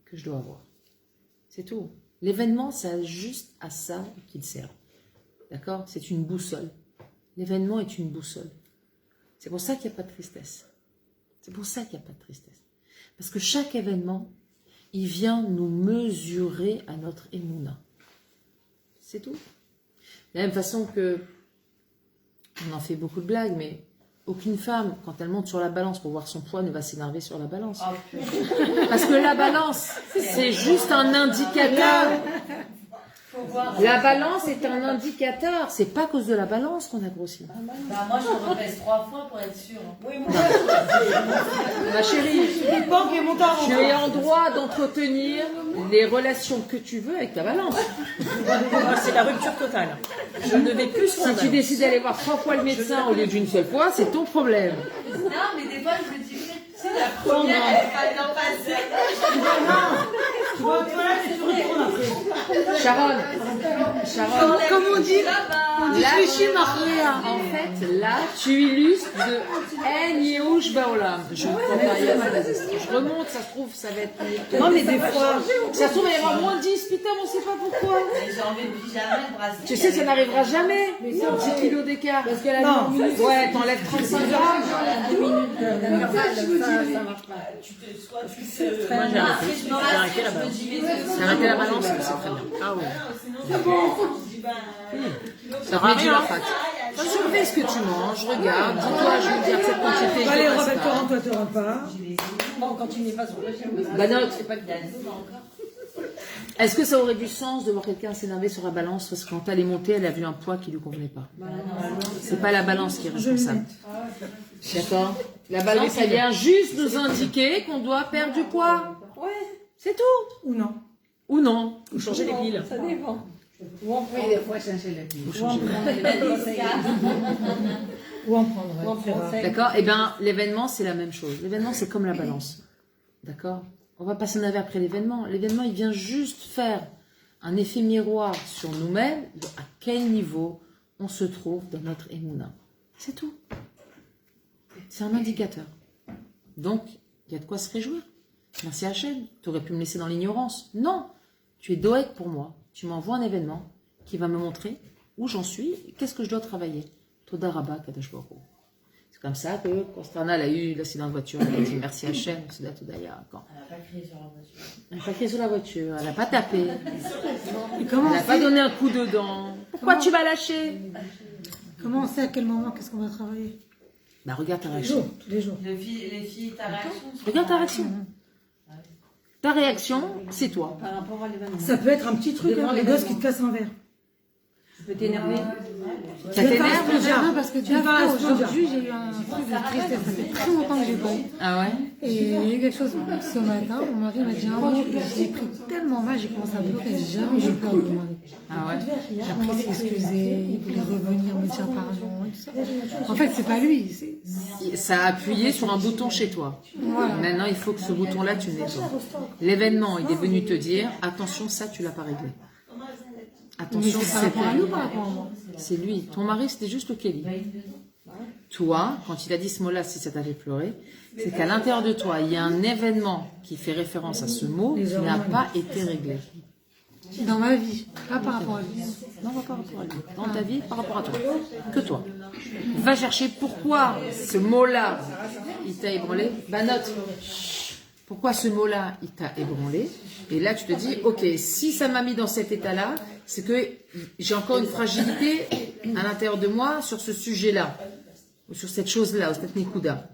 que je dois avoir. C'est tout. L'événement, c'est juste à ça qu'il sert. D'accord? C'est une boussole. L'événement est une boussole. C'est pour ça qu'il n'y a pas de tristesse. C'est pour ça qu'il n'y a pas de tristesse. Parce que chaque événement, il vient nous mesurer à notre émouna. C'est tout. De la même façon que, on en fait beaucoup de blagues, mais aucune femme, quand elle monte sur la balance pour voir son poids, ne va s'énerver sur la balance. Parce que la balance, c'est juste un indicateur. La balance est un indicateur. C'est pas à cause de la balance qu'on a grossi. Bah, moi, je me repèse 3 fois pour être sûre. Oui, moi. Ma chérie, tu es en droit d'entretenir les relations que tu veux avec ta balance. C'est la rupture totale. Je ne vais plus sur la Si tu décides d'aller voir 3 fois le médecin au lieu d'une seule fois, c'est ton problème. Non, mais des fois, je me dis, tu sais, la première, elle est pas passée. Tu vas aux toilettes et tu retournes après. Sharon, Sharon, Comme on dit là, Shishim Achléa. en fait, là, tu illustres de En Yehush Baolam. Je remonte, ça se trouve, ça va être... Non, mais des fois, Ça se trouve, il va y avoir moins de 10, putain, on sait pas pourquoi. J'ai enlevé le pyjama, le bracelet. Tu sais que ça n'arrivera jamais, 10 kilos d'écart. parce qu'elle a Non. mis en minute. Ouais, t'enlèves 35 grammes. Ça marche pas. Moi, j'ai arrêté. Je me rassure, je me dis, mais J'ai arrêté la balance, c'est très bien. Ah oui. Ça réduit la fat. Surveille ce que tu manges, regarde, dis-toi, je vais dire cette quantité. Allez, je on passe va pas. te rendre toi ton repas. Bon, quand tu n'es pas sur le chien. Bah non, c'est pas qu'il y a des encore. est-ce que ça aurait du sens de voir quelqu'un s'énerver sur la balance parce que quand elle est montée, elle a vu un poids qui lui convenait pas? C'est pas la balance qui est responsable. D'accord? La balance, elle vient juste nous indiquer qu'on doit perdre du poids. Ouais, C'est tout. Ou non. Ou non. ou changer les piles. Ça dépend. Ou en prendre. Ou en prendre. Ou en prendre. D'accord? Eh bien, l'événement, c'est la même chose. L'événement, c'est comme la balance. D'accord? On va pas s'énerver après l'événement. L'événement, il vient juste faire un effet miroir sur nous-mêmes, de à quel niveau on se trouve dans notre émouna. C'est tout. C'est un indicateur. Donc, il y a de quoi se réjouir. Merci Hachem. Tu aurais pu me laisser dans l'ignorance. Non. Tu es doek pour moi. Tu m'envoies un événement qui va me montrer où j'en suis et qu'est-ce que je dois travailler. Toda Rabba Kadosh Baruch Hu. C'est comme ça que Constana a eu l'accident de voiture. Elle a dit merci Hachem. C'est la Todaya. Quand Elle n'a pas crié sur la voiture. elle n'a pas crié sur la voiture. Elle n'a pas tapé. Et comment Elle n'a on pas sait- donné un coup dedans. Pourquoi tu vas lâcher? Comment on sait à quel moment qu'est-ce qu'on va travailler? Bah regarde ta réaction. Tous les jours. Les filles, ta réaction. Regarde ta réaction. Ta réaction, c'est toi. Par rapport à l'événement. Ça peut être un petit truc, Devant hein, les l'événement. gosses qui te cassent un verre. Tu peux t'énerver. Ça t'énerve? Non, parce que Tu vas déjà, à Spongia. aujourd'hui, j'ai eu un truc de tristesse. Ça fait très longtemps que j'ai pas eu. Ah ouais? Et il y a eu quelque chose ce matin. Mon mari m'a dit un mot et j'ai pris tellement mal, j'ai commencé à pleurer. Jamais j'ai pleuré mon mari. Ah ouais? Après, il s'est excusé, il voulait revenir me dire pardon et tout ça. En fait, c'est pas lui. Ça a appuyé sur un bouton chez toi. Voilà. Maintenant, il faut que ce bouton-là, tu le nettoies. L'événement, il est venu te dire, attention, ça, tu l'as pas réglé. Mais Attention, c'est par c'est rapport à nous, par rapport à moi. c'est lui. Ton mari, c'était juste le Kelly. Toi, quand il a dit ce mot-là, si ça t'avait pleuré, c'est qu'à l'intérieur de toi, il y a un événement qui fait référence à ce mot qui n'a pas été réglé. Dans ma vie, pas par rapport à lui. Non, pas par rapport à lui. Dans ta vie, par rapport à toi. Que toi. Va chercher pourquoi ce mot-là, il t'a ébranlé. Bah note. Pourquoi ce mot-là, il t'a ébranlé. Et là, tu te dis, ok, si ça m'a mis dans cet état-là, c'est que j'ai encore une fragilité à l'intérieur de moi sur ce sujet-là. Ou sur cette chose-là, ou cette nikuda.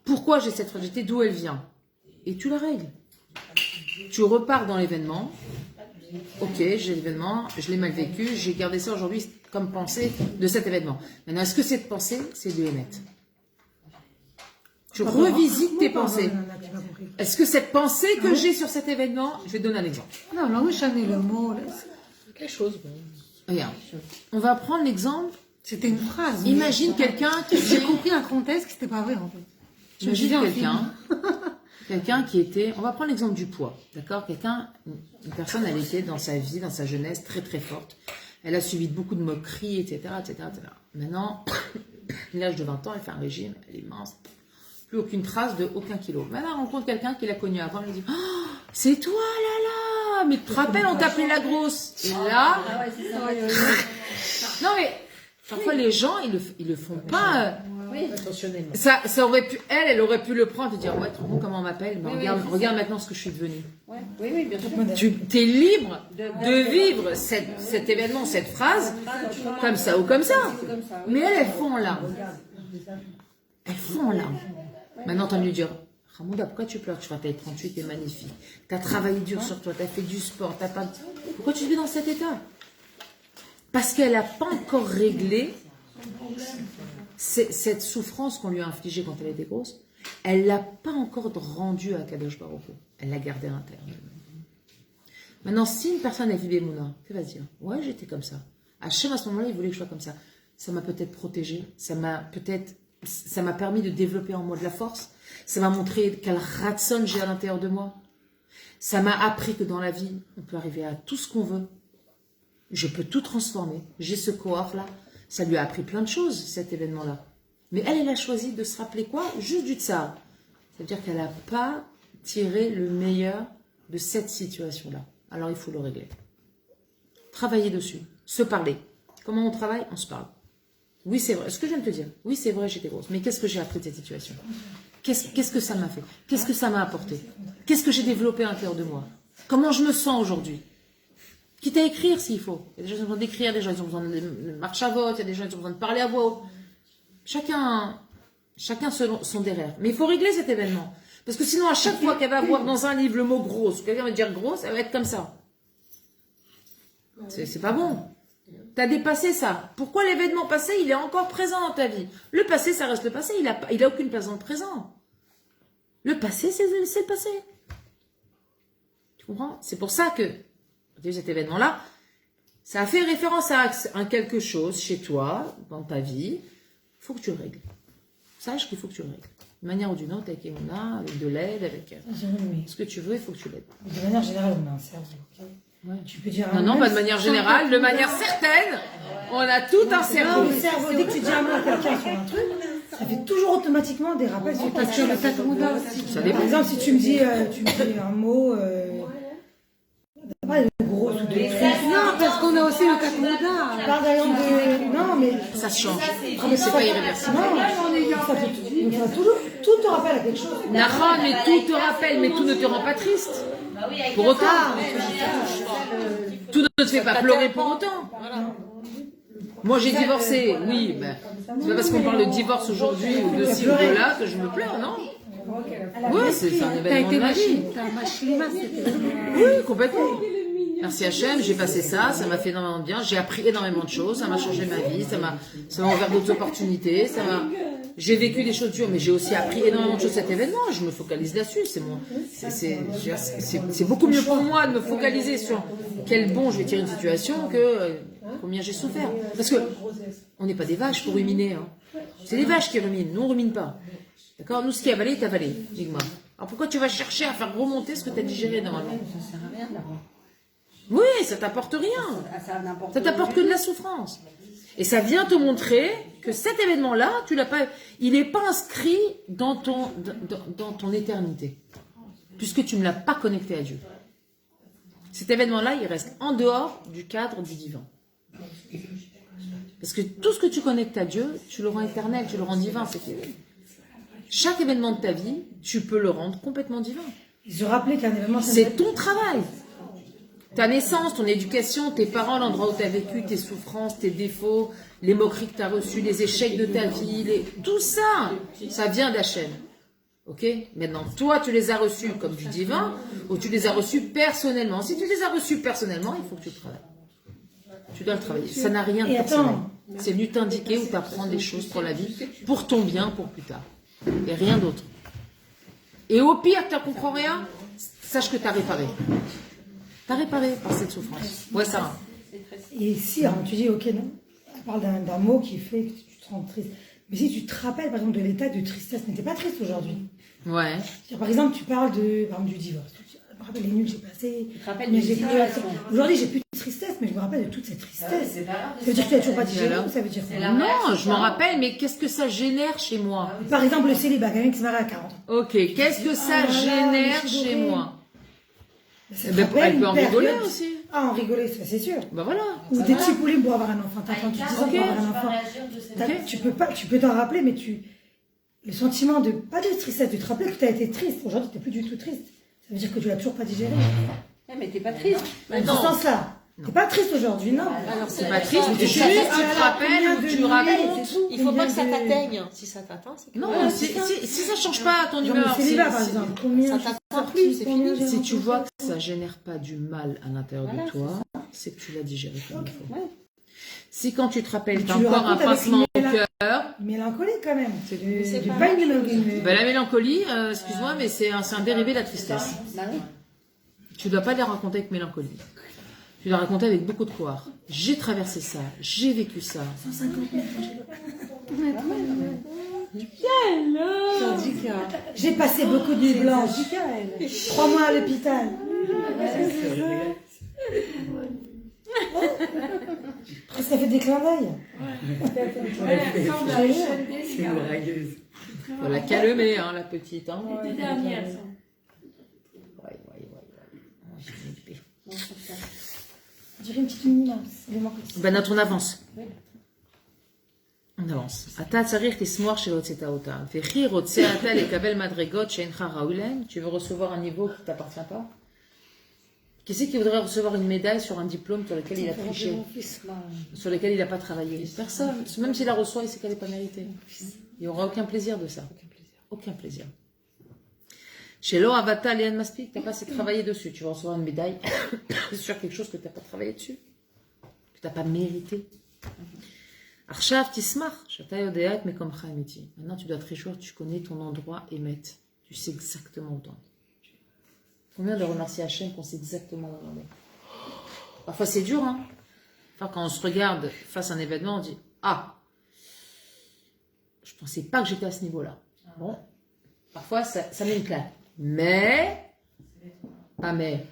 Pourquoi j'ai cette fragilité? D'où elle vient? Et tu la règles. Tu repars dans l'événement. Ok, j'ai l'événement, je l'ai mal vécu, j'ai gardé ça aujourd'hui comme pensée de cet événement. Maintenant, est-ce que cette pensée, c'est de Hémet? Tu revisites tes pensées. Est-ce que cette pensée que j'ai sur cet événement, je vais te donner un exemple. Non, là où j'en ai le mot, là, Quelque chose. Regarde, on va prendre l'exemple. c'était une phrase. mais- Imagine quelqu'un qui J'ai dit- compris un contexte qui c'était pas vrai en fait. Je me Imagine suis dit un quelqu'un qui était, on va prendre l'exemple du poids, d'accord? Une personne, elle était dans sa vie, dans sa jeunesse, très très forte. Elle a subi beaucoup de moqueries, etc., etc., etc. Maintenant, à l'âge de 20 ans, elle fait un régime, elle est mince, plus aucune trace de aucun kilo. Maintenant, elle rencontre quelqu'un qui l'a connue avant, elle lui dit, oh, c'est toi, là, mais tu te rappelles, on t'appelait la grosse. Et là, Ah ouais, c'est ça. non mais, parfois les gens, ils le font pas. Oui, intentionnellement. Ça aurait pu, elle aurait pu le prendre et dire, ouais, tu vois comment on m'appelle, mais regarde maintenant ce que je suis devenue. Ouais. Oui, bien sûr. Tu es libre de vivre cet événement, cette phrase, comme ça ou comme ça. Mais elles font en larmes. Elles font en larmes. Maintenant, t'as mieux dire, Ramouda, pourquoi tu pleures? Tu vois, t'as 38, t'es magnifique. T'as travaillé dur sur toi, t'as fait du sport, t'as pas... Pourquoi tu te mets dans cet état? Parce qu'elle n'a pas encore réglé cette souffrance qu'on lui a infligée quand elle était grosse. Elle l'a pas encore rendue à Kadosh Baruch Hu. Elle l'a gardée à l'intérieur. Maintenant, si une personne a vécu Mouna, elle va se dire, ouais, j'étais comme ça. Hachem, à ce moment-là, il voulait que je sois comme ça. Ça m'a peut-être protégée, ça m'a permis de développer en moi de la force, ça m'a montré quel ratson j'ai à l'intérieur de moi. Ça m'a appris que dans la vie, on peut arriver à tout ce qu'on veut. Je peux tout transformer. J'ai ce cohort-là. Ça lui a appris plein de choses, cet événement-là. Mais elle a choisi de se rappeler quoi? Juste du tsar. Ça veut dire qu'elle n'a pas tiré le meilleur de cette situation-là. Alors, il faut le régler. Travailler dessus. Se parler. Comment on travaille? On se parle. Oui, c'est vrai. Ce que je viens de te dire. Oui, c'est vrai, j'étais grosse. Mais qu'est-ce que j'ai appris de cette situation? Qu'est-ce que ça m'a fait? Qu'est-ce que ça m'a apporté? Qu'est-ce que j'ai développé à l'intérieur de moi? Comment je me sens aujourd'hui? Quitte à écrire s'il faut. Il y a des gens qui ont besoin d'écrire, des gens qui ont besoin de marche à vote, il y a des gens qui ont besoin de parler à voix haute. Chacun son derrière. Mais il faut régler cet événement. Parce que sinon, à chaque fois qu'elle va voir dans un livre le mot grosse, quelqu'un va dire grosse, elle va être comme ça. C'est pas bon. Tu as dépassé ça. Pourquoi l'événement passé, il est encore présent dans ta vie? Le passé, ça reste le passé. Il a aucune place dans le présent. Le passé, c'est le passé. Tu comprends? C'est pour ça que cet événement-là, ça a fait référence à quelque chose chez toi, dans ta vie. Il faut que tu le règles. Sache qu'il faut que tu le règles. D'une manière ou d'une autre, avec Emouna, avec de l'aide, avec ce que tu veux, il faut que tu l'aides. De manière générale, on a un cerveau, ok? Ouais. Tu peux dire Non, pas de manière générale, de manière certaine, on a tout un cerveau. Non, le cerveau, dès que tu dis un mot à quelqu'un sur un truc, ça fait toujours automatiquement des rappels sur ta Sur le Tatouda aussi. Ça Par dépend. exemple, si tu me dis un mot, pas de gros ou de Non, parce qu'on a aussi le Tatouda. Par exemple de... Non, mais... Ça se change. C'est pas irréversible. Non, ça fait toujours... Tout te rappelle à quelque chose. Nahon, mais tout te rappelle, mais tout ne te rend pas triste. Pour autant. Tout ne te fait pas pleurer pour autant. Moi, j'ai divorcé, oui, mais c'est pas parce qu'on parle de divorce aujourd'hui ou de ci ou de là que je me pleure, non? Oui, c'est un T'as événement été de ma vie. T'as machinima, c'était... Oui, complètement. Merci Hachem, j'ai passé ça m'a fait énormément de bien, j'ai appris énormément de choses, ça m'a changé ma vie, ça m'a ouvert d'autres opportunités, j'ai vécu des choses dures, mais j'ai aussi appris énormément de choses cet événement, je me focalise là-dessus, c'est beaucoup mieux pour moi de me focaliser sur quel bon je vais tirer une situation que combien j'ai souffert. Parce que on n'est pas des vaches pour ruminer, hein. C'est les vaches qui ruminent, nous on rumine pas. D'accord? Nous, ce qui est avalé est avalé, Nigma. Alors pourquoi tu vas chercher à faire remonter ce que tu as digéré normalement? Ça sert à rien d'avoir. Oui, ça t'apporte rien. Ça t'apporte que de la souffrance. Et ça vient te montrer que cet événement-là, tu l'as pas, il n'est pas inscrit dans ton éternité, puisque tu ne l'as pas connecté à Dieu. Cet événement-là, il reste en dehors du cadre du divin. Parce que tout ce que tu connectes à Dieu, tu le rends éternel, tu le rends divin. Chaque événement de ta vie, tu peux le rendre complètement divin. Ils ont rappelé qu'un événement... C'est ton travail. Ta naissance, ton éducation, tes parents, l'endroit où tu as vécu, tes souffrances, tes défauts, les moqueries que tu as reçues, les échecs de ta vie, tout ça, ça vient d'Hachem. Ok? Maintenant, toi, tu les as reçus comme du divin ou tu les as reçus personnellement. Si tu les as reçus personnellement, il faut que tu le travailles. Tu dois le travailler. Ça n'a rien de personnel. C'est venu t'indiquer ou t'apprendre des choses pour la vie, pour ton bien, pour plus tard. Et rien d'autre. Et au pire, tu ne comprends rien, sache que tu as réparé. T'as réparé par cette souffrance. Ouais, Sarah. Et si, alors, tu dis, ok, non, tu parles d'un mot qui fait que tu te sens triste. Mais si tu te rappelles, par exemple, de l'état de tristesse, mais t'es pas triste aujourd'hui. Ouais. Par exemple, tu parles par exemple, du divorce. Tu me rappelles les nuits que j'ai passées. Tu te rappelles mais de j'ai situation. Aujourd'hui, j'ai plus de tristesse, mais je me rappelle de toute cette tristesse. C'est pas grave. Ça veut dire que tu n'as toujours pas digéré ou ça veut dire quoi? Non, je m'en rappelle, mais qu'est-ce que ça génère chez moi? Par exemple, le célibat, quelqu'un qui se marie à 40 ans. Ok, qu'est-ce que ça génère chez moi? Ça Eh te ben, rappelle elle peut en une rigoler période- aussi. Ah, en rigoler, ça c'est sûr. Ben voilà. Ou des petits poulets pour avoir un enfant. T'as attendu 10 ans pour avoir un enfant. Tu peux t'en rappeler, mais le sentiment de, pas de tristesse, de te rappeler que tu as été triste. Aujourd'hui, tu n'es plus du tout triste. Ça veut dire que tu l'as toujours pas digéré. Ouais, mais t'es pas triste. Dans ce sens-là. T'es pas triste aujourd'hui, non. Alors, C'est pas triste, tu juste sais, tu voilà, te rappelles combien ou de tu nuits, racontes. c'est tout. il faut pas que ça Combien de- t'atteigne. Si ça t'atteint, c'est que... Non, Ouais, si ça change pas ton Genre humeur, le célibat, par exemple. Combien ça je suis t'atteint sortie, plus, c'est combien fini. j'ai si tu rencontré. vois que ça génère pas du mal à l'intérieur Voilà, de toi, c'est que tu l'as digéré comme il faut. Ouais. Si quand tu te rappelles, Mais t'as tu le encore un racontes avec pincement au une cœur, Une mélancolie quand même. C'est Du pas pas une la mélancolie. ben la mélancolie, excuse-moi, mais c'est un dérivé de la tristesse. Bah oui. Tu ne dois pas les raconter avec mélancolie. Tu dois raconter avec beaucoup de courage. J'ai traversé ça, j'ai vécu ça. 150 mètres. Syndicat. J'ai passé beaucoup de nuits blanches. 3 mois à l'hôpital. parce qu'elle fait des clins d'œil. Elle ressemble à Hachem Desca. Faut la calmer, hein, la petite. Hein. L'été dernier, elle ressemble. Ouais. J'ai une épée. Je dirais une petite mini là. Elle manque aussi. Ben, on avance. On avance. אתה צריך לשמוח שלא הוצאת אותה. וכי רוצה אתה לקבל מדרגות שאינך ראוי להן? Tu veux recevoir un niveau qui ne t'appartient pas? Qui c'est qui voudrait recevoir une médaille sur un diplôme sur lequel il a triché? Sur lequel il n'a pas travaillé? Personne. Même s'il la reçoit, il sait qu'elle n'est pas méritée. Il n'y aura aucun plaisir de ça. Aucun plaisir. Chez Lo Avata Lian Maspik, tu n'as pas assez travaillé dessus. Tu vas recevoir une médaille sur quelque chose que tu n'as pas travaillé dessus. Que tu n'as pas mérité. Arshav Tismach, Shata Yodeat Mekomcha Emeti. Maintenant, tu dois te réjouir, tu connais ton endroit Emet. Tu sais exactement où t'en es. Combien de remercier Hachem qu'on sait exactement où on est? Parfois, c'est dur, hein. Enfin, quand on se regarde face à un événement, on dit ah, je pensais pas que j'étais à ce niveau-là. Bon, parfois, ça met une claque. Mais, pas mais,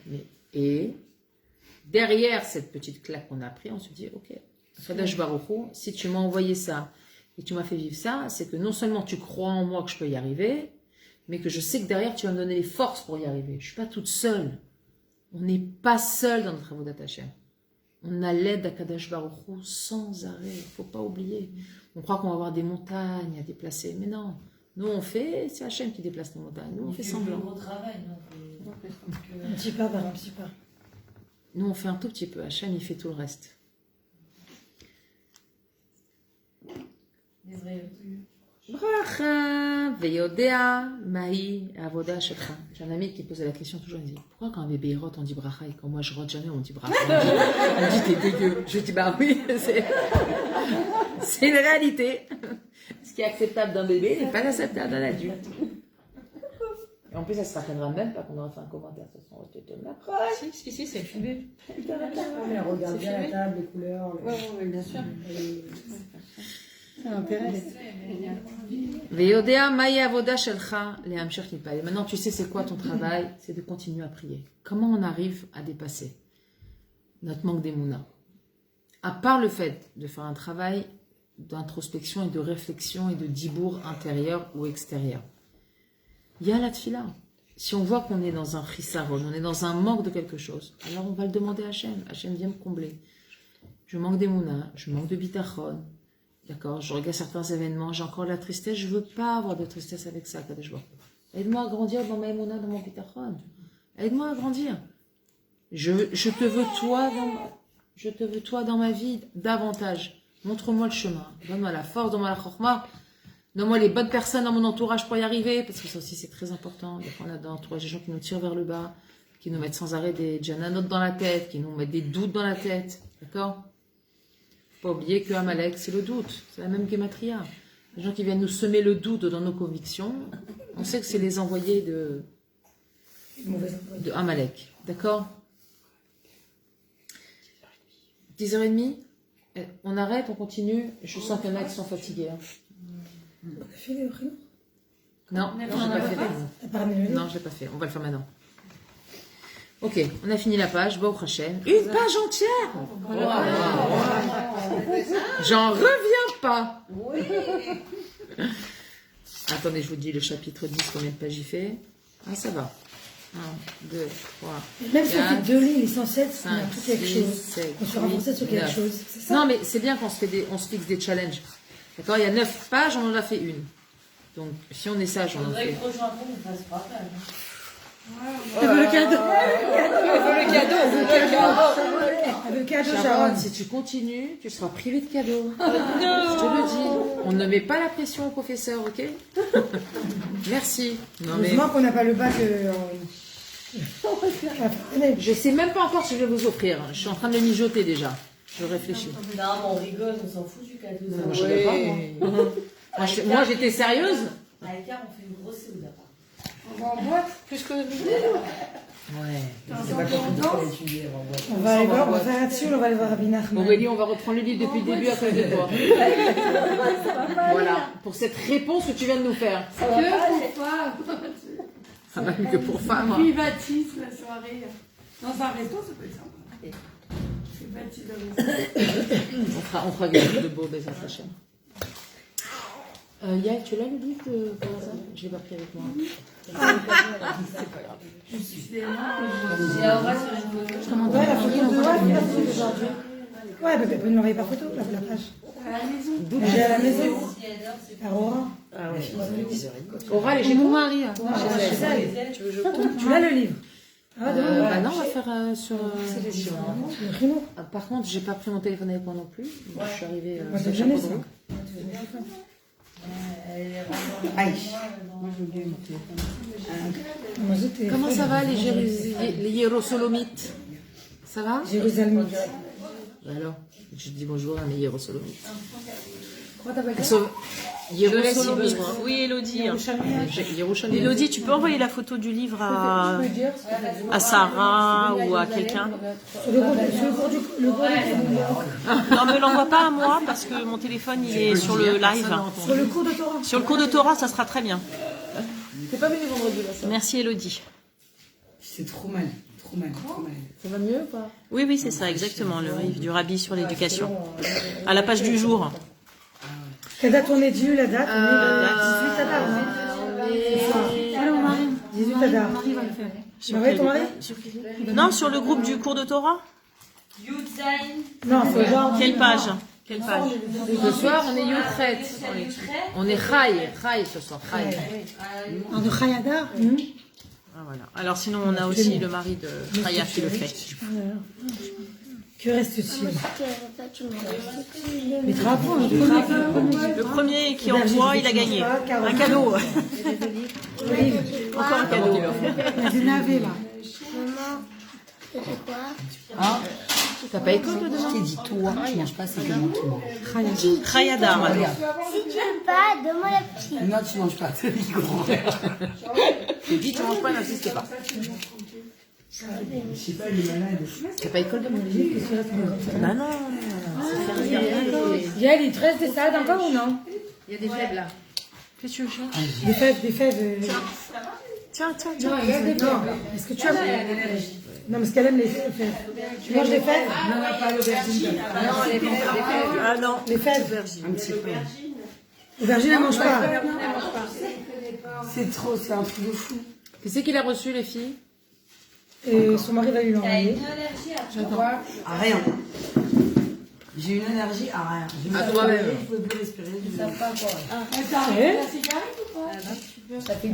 et derrière cette petite claque qu'on a pris, on se dit ok. Kadosh Baruch Hu, si tu m'as envoyé ça et que tu m'as fait vivre ça, c'est que non seulement tu crois en moi que je peux y arriver, mais que je sais que derrière tu vas me donner les forces pour y arriver. Je ne suis pas toute seule. On n'est pas seul dans notre Avodat Hashem. On a l'aide d'Akadosh Baruch Hu sans arrêt. Il ne faut pas oublier. On croit qu'on va avoir des montagnes à déplacer, mais non. Nous on fait, c'est Hashem qui déplace les montagnes. Nous on fait semblant. Gros travail, Un petit pas par un petit pas. Nous on fait un tout petit peu. Hashem il fait tout le reste. Bracha veyodea mahi avoda shelcha. J'ai un ami qui posait la question toujours, il dit pourquoi quand un bébé rote on dit bracha et quand moi je rote jamais on dit bracha? On dit t'es dégueu. Je dis bah oui, c'est une réalité. Ce qui est acceptable d'un bébé n'est pas acceptable d'un adulte. Et en plus, elle se rappellera même pas qu'on aura fait un commentaire sur son rejet de la Si, c'est filmé. Mais regarde bien la table, les couleurs. Oui, bien sûr. Ça m'intéresse. Ve'yodea mahi avoda shelcha lehamshech nitpalel. Maintenant, tu sais c'est quoi ton travail? C'est de continuer à prier. Comment on arrive à dépasser notre manque d'émouna? À part le fait de faire un travail d'introspection et de réflexion et de dibour intérieur ou extérieur. Il y a la tfila. Si on voit qu'on est dans un chisaron, on est dans un manque de quelque chose, alors on va le demander à Hachem. Hachem vient me combler. Je manque d'émouna, je manque de bitachon. D'accord, je regarde certains événements, j'ai encore de la tristesse, je veux pas avoir de tristesse avec ça, Kadosh Baruch Hu. Aide-moi à grandir dans ma émouna, dans mon bitachon. Aide-moi à grandir. Je te veux toi dans ma vie davantage. Montre-moi le chemin. Donne-moi la force, donne-moi la chorma. Donne-moi les bonnes personnes dans mon entourage pour y arriver, parce que ça aussi c'est très important. Des fois on a dans l'entourage des gens qui nous tirent vers le bas, qui nous mettent sans arrêt des djananot dans la tête, qui nous mettent des doutes dans la tête. D'accord? Faut pas oublier que Amalek c'est le doute. C'est la même gematria. Les gens qui viennent nous semer le doute dans nos convictions, on sait que c'est les envoyés de Amalek. D'accord? 10h30, on arrête, on continue. Je sens qu'il y en a qui sont fatigués. Hein. On a fait les prénoms? Non, je l'ai pas fait. Non, je l'ai pas fait. On va le faire maintenant. Ok, on a fini la page. Baruch Hashem. Une page entière. J'en reviens pas. Attendez, je vous dis le chapitre 10, combien de pages il fait? Ah, ça va. 1, 2, 3. Même si on 4, fait 2 lignes, l'essentiel, c'est qu'on a 5, tout quelque 6, chose. 7, On se renforcer sur quelque 9. chose. C'est ça? Non, mais c'est bien qu'on se fixe des challenges. D'accord? Il y a 9 pages, on en a fait une. Donc, si on est sage, on en fait. Il faudrait que prochain coup, on fasse 3 pages. Elle veut le cadeau. Elle veut le cadeau, Sharon. Sharon, si tu continues, tu seras privé de cadeaux. Je te le dis. On ne met pas la pression au professeur, ok? Merci. Non, mais... Heureusement qu'on n'a pas le bac Je sais même pas encore ce que je vais vous offrir. Je suis en train de le mijoter déjà. Je réfléchis. Non, mais on rigole, on s'en fout du cadeau. Non, je sais pas, moi, j'étais sérieuse. À l'écart, on fait une grosse séouda. On va en boîte, plus que... Ouais. C'est pas compliqué pour étudier. On va aller voir, on va faire là-dessus, on va aller voir Rabbi Nachman. Aurélie, on va reprendre le livre depuis le début à cause de toi. Voilà, pour cette réponse que tu viens de nous faire. Que pour femmes. Ah bah, que pour femmes. Puis baptise la soirée. Dans un resto, ça peut être sympa. C'est baptise dans le resto. On fera fera quelque chose de beau, Bézat Hachem. Yael, tu l'as le livre par hasard? Je l'ai pas pris avec moi. C'est pas grave. Ouais, la photo de ouais, mais vous ne l'envoyez par photo, la page. J'ai à la maison. Aurora. Ah ouais. Aura, elle est chez mon mari. Tu l'as le livre? Ah, Bah non, on va faire sur... le Rimo. Par contre, j'ai pas pris mon téléphone avec moi non plus. Je suis arrivée Moi, sur j'ai le jamais chapeau de ça. roue. Aïe. Moi, j'ai oublié mon téléphone. Comment ça va les Hiérosolomites? Ça va? Jérusalem. Alors, je dis bonjour à mes Hiérosolomites. Comment t'appelles Elles ça? sont Hiérosolomites. Oui, Elodie. Hiéroshalem. Elodie, tu peux envoyer la photo du livre à Sarah ou à quelqu'un? Le cours du Non, me l'envoie pas à moi parce que mon téléphone il est sur le live. sur le cours de Torah. Sur le cours de Torah, ça sera très bien. T'es pas venu vendredi là, ça? Merci Elodie. C'est trop mal. Trop mal. Trop mal. Ça va mieux ou pas? Oui, oui, c'est ça, exactement, le livre du Rabbi sur l'éducation. À la page du jour. Quelle date on est dû, la date? On est 18 Adar, non? Alors, Marie. 18 Adar. Marie va le faire. Tu m'as envoyé ton mari? Non, sur le groupe du cours de Torah? Non, c'est aujourd'hui. Quelle page? Quelle page? Ce soir, on est Yotret. On est Chai ce soir. Chai. En de Khayadar. Ah, voilà. Alors sinon, on a aussi le mari de Raya qui le fait. Que reste-t-il? Les travaux, Le premier qui envoie, il a gagné. Un cadeau. Encore un cadeau. Il y a des navets là. T'as pas écouté? Je t'ai dit, toi, tu manges pas, c'est que moi qui mange. Khayadar maintenant. Si tu n'aimes pas, donne-moi la petite. Non, tu manges pas, c'est micro. J'ai dit, tu manges pas, n'insiste pas. Je sais pas, il est malade. T'as pas école de mon livre? Bah non. Yael, il te reste des salades encore ou non? Il y a des fèves là. Qu'est-ce que tu veux faire? Des fèves. Tiens. Non, est-ce que tu as... Non, mais ce qu'elle aime, les fèves. Tu manges des fèves? Non, pas l'aubergine. Ah non. Les fèves. Un petit peu. L'aubergine, elle mange pas. C'est trop, c'est un truc de fou. Qui c'est qui l'a reçu, les filles? Et son mari va lui l'envoyer. À rien. J'ai une allergie à rien. À toi-même. Je pouvais plus respirer. Eh?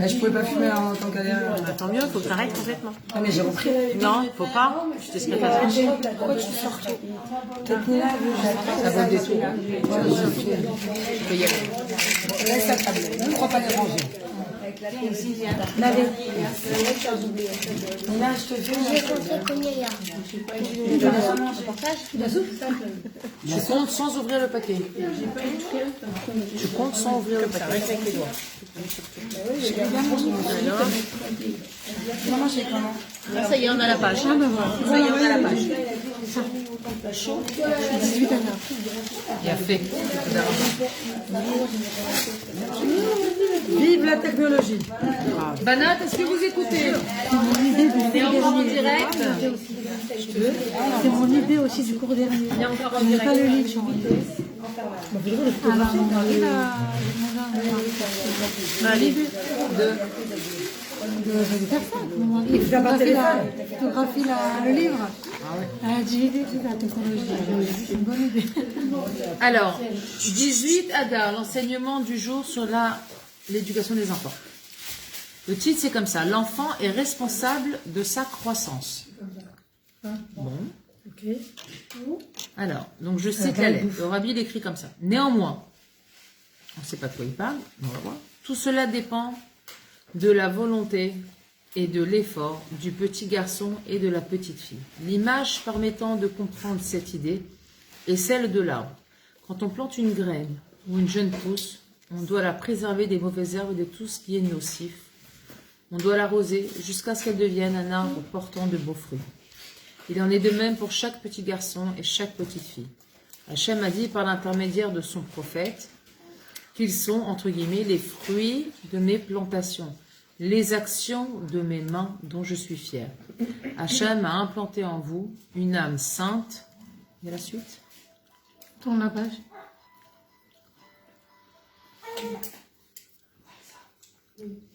Je pouvais pas fumer en tant qu'allergie. Bah, tant mieux, il faut que tu arrêtes complètement. Non, mais j'ai repris. Non, il faut pas. Je t'explique pas. Pourquoi tu sors tôt? Peut-être là, Ça vaut le détour. tu peux y aller. Laisse la table. Ne crois pas les ranger. Navet. Là, je te fais J'ai compté combien il y a. Tu comptes sans ouvrir le paquet. Tu comptes sans ouvrir le paquet. Avec les doigts. Ah, ça y est, on a la page. Ah ben voilà. Ça y est, on a la page. 18 Adar. Il a fait. Vive la technologie. Banat, est-ce que vous écoutez? On est encore en direct. C'est mon idée aussi du cours dernier. On est encore en Je n'ai direct. pas le livre, j'ai envie. Alors, mon mari l'a. Allez. De faire ça. Mon mari photographie le livre. Elle a dit l'idée de la technologie. C'est une bonne idée. Alors, 18 Adar, l'enseignement du jour sur l'éducation des enfants. Le titre, c'est comme ça. L'enfant est responsable de sa croissance. Bon. Ok. Alors, donc je cite la lettre. Le rabbi l'écrit comme ça. Néanmoins, on ne sait pas de quoi il parle, mais on va voir. Tout cela dépend de la volonté et de l'effort du petit garçon et de la petite fille. L'image permettant de comprendre cette idée est celle de l'arbre. Quand on plante une graine ou une jeune pousse, on doit la préserver des mauvaises herbes et de tout ce qui est nocif. On doit l'arroser jusqu'à ce qu'elle devienne un arbre portant de beaux fruits. Il en est de même pour chaque petit garçon et chaque petite fille. Hachem a dit par l'intermédiaire de son prophète qu'ils sont, entre guillemets, les fruits de mes plantations, les actions de mes mains dont je suis fier. Hachem a implanté en vous une âme sainte. Il y a la suite. Tourne la page.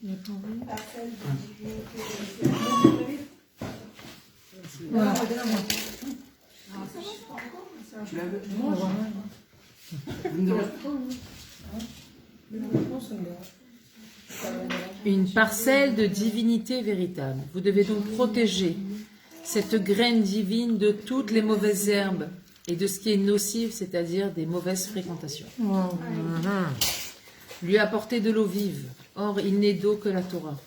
Il a pas envoyé. Voilà. Tu l'avais? Une parcelle de divinité véritable. Vous devez donc protéger cette graine divine de toutes les mauvaises herbes et de ce qui est nocif, c'est-à-dire des mauvaises fréquentations. Lui apporter de l'eau vive. Or, il n'est d'eau que la Torah.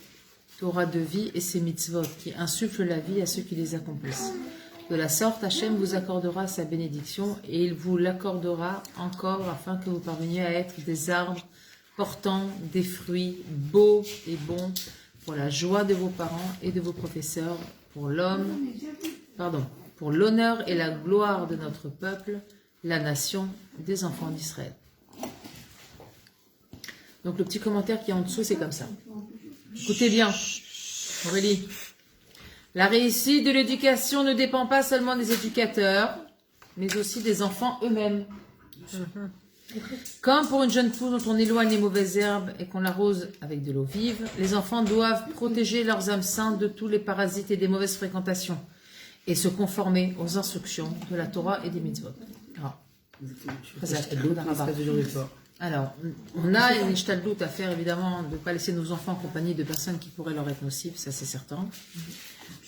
Torah de vie et ses mitzvot, qui insufflent la vie à ceux qui les accomplissent. De la sorte, Hachem vous accordera sa bénédiction et il vous l'accordera encore afin que vous parveniez à être des arbres portant des fruits beaux et bons pour la joie de vos parents et de vos professeurs, pour l'honneur et la gloire de notre peuple, la nation des enfants d'Israël. Donc le petit commentaire qui est en dessous, c'est comme ça. Écoutez bien, Aurélie. La réussite de l'éducation ne dépend pas seulement des éducateurs, mais aussi des enfants eux-mêmes. Comme pour une jeune poule dont on éloigne les mauvaises herbes et qu'on l'arrose avec de l'eau vive, les enfants doivent protéger leurs âmes saintes de tous les parasites et des mauvaises fréquentations et se conformer aux instructions de la Torah et des mitzvot. Alors, on a une ishtadlout à faire, évidemment, de ne pas laisser nos enfants en compagnie de personnes qui pourraient leur être nocives, ça c'est certain.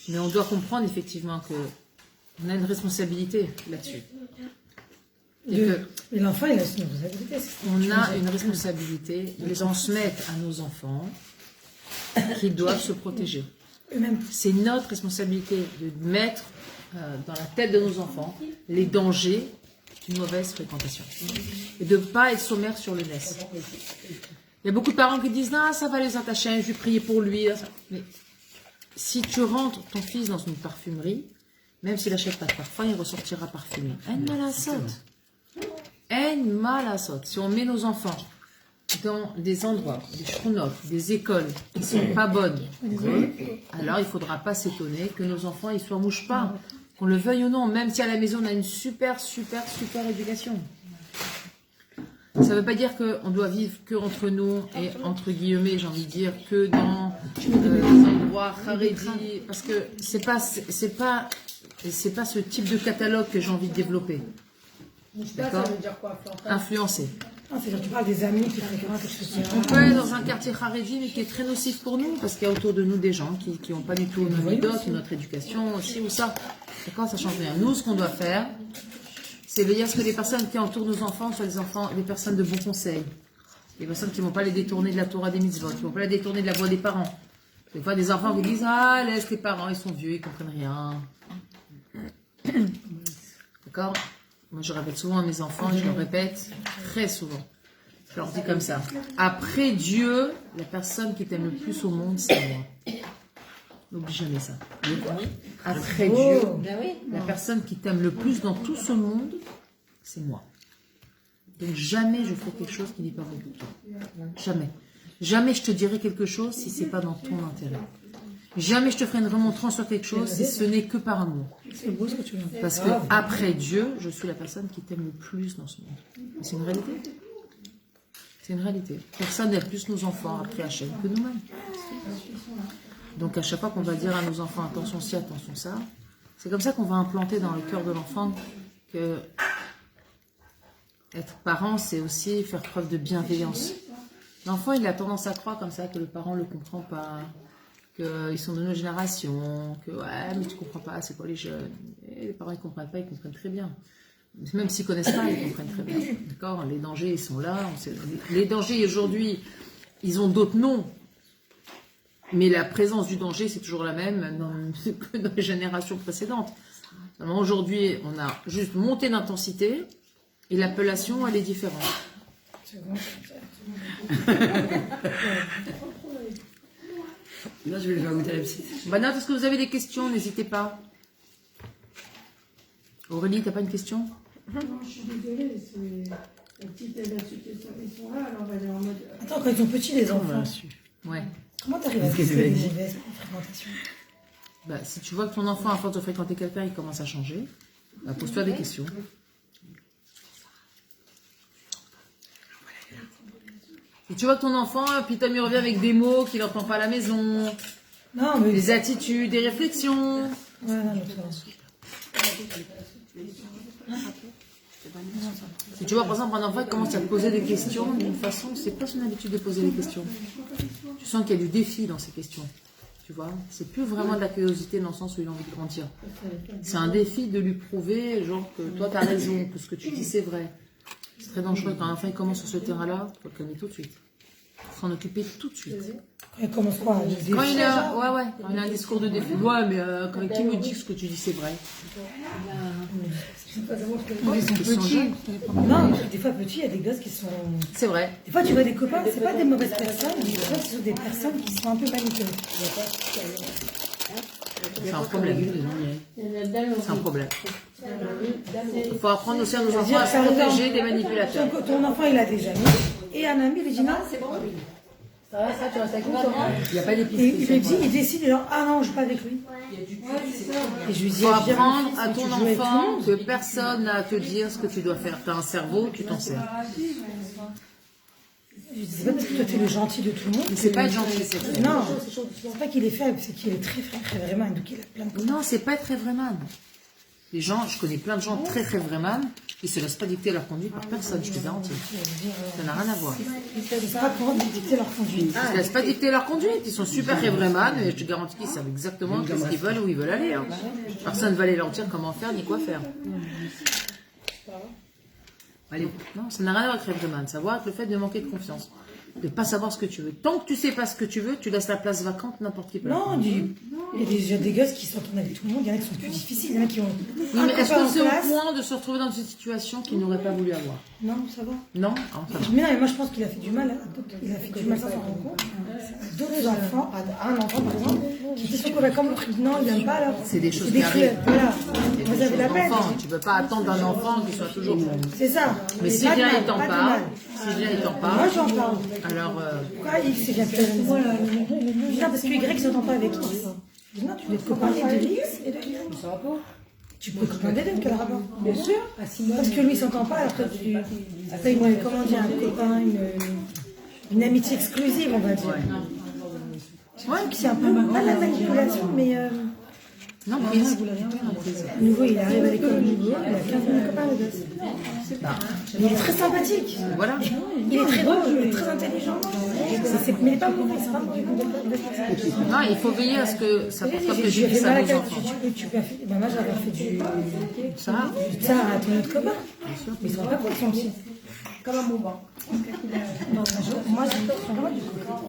Mais on doit comprendre effectivement qu'on a une responsabilité là-dessus. Mais l'enfant, il a une responsabilité. On a une responsabilité de transmettre à nos enfants qu'ils doivent se protéger. C'est notre responsabilité de mettre dans la tête de nos enfants les dangers d'une mauvaise fréquentation. Et de ne pas être sommaire sur le laisse. Il y a beaucoup de parents qui disent « Non, ça va les attacher, je vais prier pour lui. » Mais si tu rentres ton fils dans une parfumerie, même s'il n'achète pas de parfum, il ressortira parfumé. En malasot. Si on met nos enfants dans des endroits, des chronotes, des écoles qui ne sont pas bonnes, alors il ne faudra pas s'étonner que nos enfants ils soient mouche pas. Qu'on le veuille ou non, même si à la maison on a une super éducation. Ça ne veut pas dire qu'on doit vivre que entre nous et entre guillemets, j'ai envie de dire, que dans des endroits haredi, parce que c'est pas ce type de catalogue que j'ai envie de développer. D'accord ? Influencer. C'est-à-dire tu parles des amis qui fréquentent, etc. On peut être dans un quartier haredi, mais qui est très nocif pour nous, parce qu'il y a autour de nous des gens qui n'ont pas du tout nos méthodes, notre éducation, ci ou ça. D'accord ? Ça change rien. Nous, ce qu'on doit faire, c'est veiller à ce que les personnes qui entourent nos enfants soient des personnes de bon conseil. Des personnes qui ne vont pas les détourner de la Torah des mitzvot, qui ne vont pas les détourner de la voix des parents. Des fois, des enfants qui disent « Ah, laisse les parents, ils sont vieux, ils ne comprennent rien. » D'accord ? Moi, je répète souvent à mes enfants, et je le répète très souvent. Je leur dis comme ça. Après Dieu, la personne qui t'aime le plus au monde, c'est moi. N'oublie jamais ça. Après Dieu, la personne qui t'aime le plus dans tout ce monde, c'est moi. Donc jamais je ferai quelque chose qui n'est pas bon pour toi. Jamais. Jamais je te dirai quelque chose si c'est pas dans ton intérêt. Jamais je te ferai une remontrance sur quelque chose si ce n'est que par amour. C'est beau ce que tu veux dire. Parce que après Dieu, je suis la personne qui t'aime le plus dans ce monde. Et c'est une réalité. C'est une réalité. Personne n'aime plus nos enfants après Hachem que nous-mêmes. Donc à chaque fois qu'on va dire à nos enfants attention ci, attention ça, c'est comme ça qu'on va implanter dans le cœur de l'enfant que être parent, c'est aussi faire preuve de bienveillance. L'enfant, il a tendance à croire comme ça que le parent ne le comprend pas, qu'ils sont de notre génération, que ouais, mais tu comprends pas, c'est quoi les jeunes. Et les parents, ils comprennent pas, ils comprennent très bien. Même s'ils connaissent pas, ils comprennent très bien. D'accord ? Les dangers, ils sont là. Les dangers, aujourd'hui, ils ont d'autres noms. Mais la présence du danger, c'est toujours la même que dans les générations précédentes. Alors aujourd'hui, on a juste monté d'intensité et l'appellation, elle est différente. Là, je vais le faire goûter à la petite. Banat, est-ce que vous avez des questions ? N'hésitez pas. Aurélie, t'as pas une question ? Non, je suis désolée, c'est la petite et la suite, ils sont là, alors elle est en mode... Attends, quand ils sont petits, les enfants, Ouais. comment t'arrives à fixer une mauvaise fréquentation? Bah, si tu vois que ton enfant, à force de fréquenter quelqu'un, il commence à changer, bah, pose-toi des questions. Et tu vois que ton enfant, puis Tom, il revient avec des mots qu'il n'entend pas à la maison, Non, mais. des attitudes, des réflexions. Ouais, non, mais Si tu vois, par exemple, un enfant qui commence à te poser des questions d'une façon, c'est pas son habitude de poser des questions. Tu sens qu'il y a du défi dans ces questions. Tu vois, c'est plus vraiment de la curiosité dans le sens où il a envie de grandir. C'est un défi de lui prouver, genre, que toi, tu as raison, que ce que tu dis, c'est vrai. C'est très dangereux. Quand un enfant il commence sur ce terrain-là, il faut le calmer tout de suite. Il faut s'en occuper tout de suite. Elle commence quoi? Quand il a, quand il a un discours de défi, ouais, mais quand qui me dit que ce que tu dis, c'est vrai. Ils sont petits. Non, des fois petits, il y a des gosses qui sont. C'est vrai. Des fois, tu vois des copains, c'est pas des mauvaises personnes, mais des fois, ce sont des personnes qui sont un peu manipulées. C'est un problème. C'est un problème. Il faut apprendre aussi à nos enfants à se protéger des manipulateurs. Ton enfant, il a des amis, et un ami lui dit non, c'est bon. Il n'y a pas Et il lui dit, il décide, genre, ah non, je joue pas avec lui. Et je lui Il dis, faut viens, apprendre mon fils, à tu ton joues avec tout le enfant monde. que personne n'a à te dire ce que tu dois faire. Tu as un cerveau, tu t'en sers. Je dis, c'est pas parce que toi, t'es le gentil de tout le monde. Mais c'est pas être gentil, c'est faible. Non, c'est pas qu'il est faible, c'est qu'il est très vraiment, donc il a plein de. Non, c'est pas être vraiment. Les gens, je connais plein de gens très vraiment, ils se laissent pas dicter leur conduite par personne, je te garantis. Ça n'a rien à voir. Ils savent pas comment dicter leur conduite. Ils se laissent pas dicter leur conduite, ils sont super vraiment, mais je te garantis qu'ils savent exactement ce qu'ils veulent, où ils veulent aller. Hein. Personne ne va aller leur dire comment faire ni quoi faire. Allez, non, ça n'a rien à voir avec vraiment, ça a à voir avec le fait de manquer de confiance. De pas savoir ce que tu veux. Tant que tu sais pas ce que tu veux, tu laisses la place vacante, n'importe qui peut. Non, il y a des gosses qui s'entendent avec tout le monde, il y en a qui sont plus difficiles, il y en a qui ont. Oui, mais est-ce que c'est au point de se retrouver dans une situation qu'ils n'auraient pas voulu avoir? Non, ça va. Non, ah, ça va. Mais non, mais moi je pense qu'il a fait du mal à d'autres. Il a fait du mal sans s'en rendre compte. À d'autres enfants, à un enfant par exemple, qui était sûr que comme l'autre dit non, il n'aime pas alors. C'est des choses qui arrivent. Voilà. Vous avez la peine. Tu peux pas attendre d'un enfant qu'il soit toujours bon. C'est ça. Mais si pas de vient mal, il t'en pas de parle, mal. si vient il t'en Moi parle, j'en parle. alors Pourquoi X vient plus à la maison? Non, parce que Y s'entend pas avec X. Je dis non, tu peux être copain et de X et de Y. Ça va pas. Tu peux être copain des deux, quel rapport? Bien sûr. Parce que lui il s'entend pas, alors toi tu. T'as une, comment dire, un copain, une amitié exclusive, on va dire. ouais, C'est un peu pas de la manipulation, mais. non, prise. Nouveau, il arrive à l'école nouveau, il a 15 000 copains, le gosse. Mais il est très sympathique. Voilà. Il est très drôle, il est très intelligent. Mais il n'est pas mauvais, c'est pas mauvais. Non, il faut veiller à ce que ça porte pas J'ai préjudice fait mal à à nos la enfants. tu peux faire. Moi, j'avais fait du. Ça à ton autre copain. Mais ils sont pas contents aussi. Comme un moment. Moi, je suis vraiment du copain.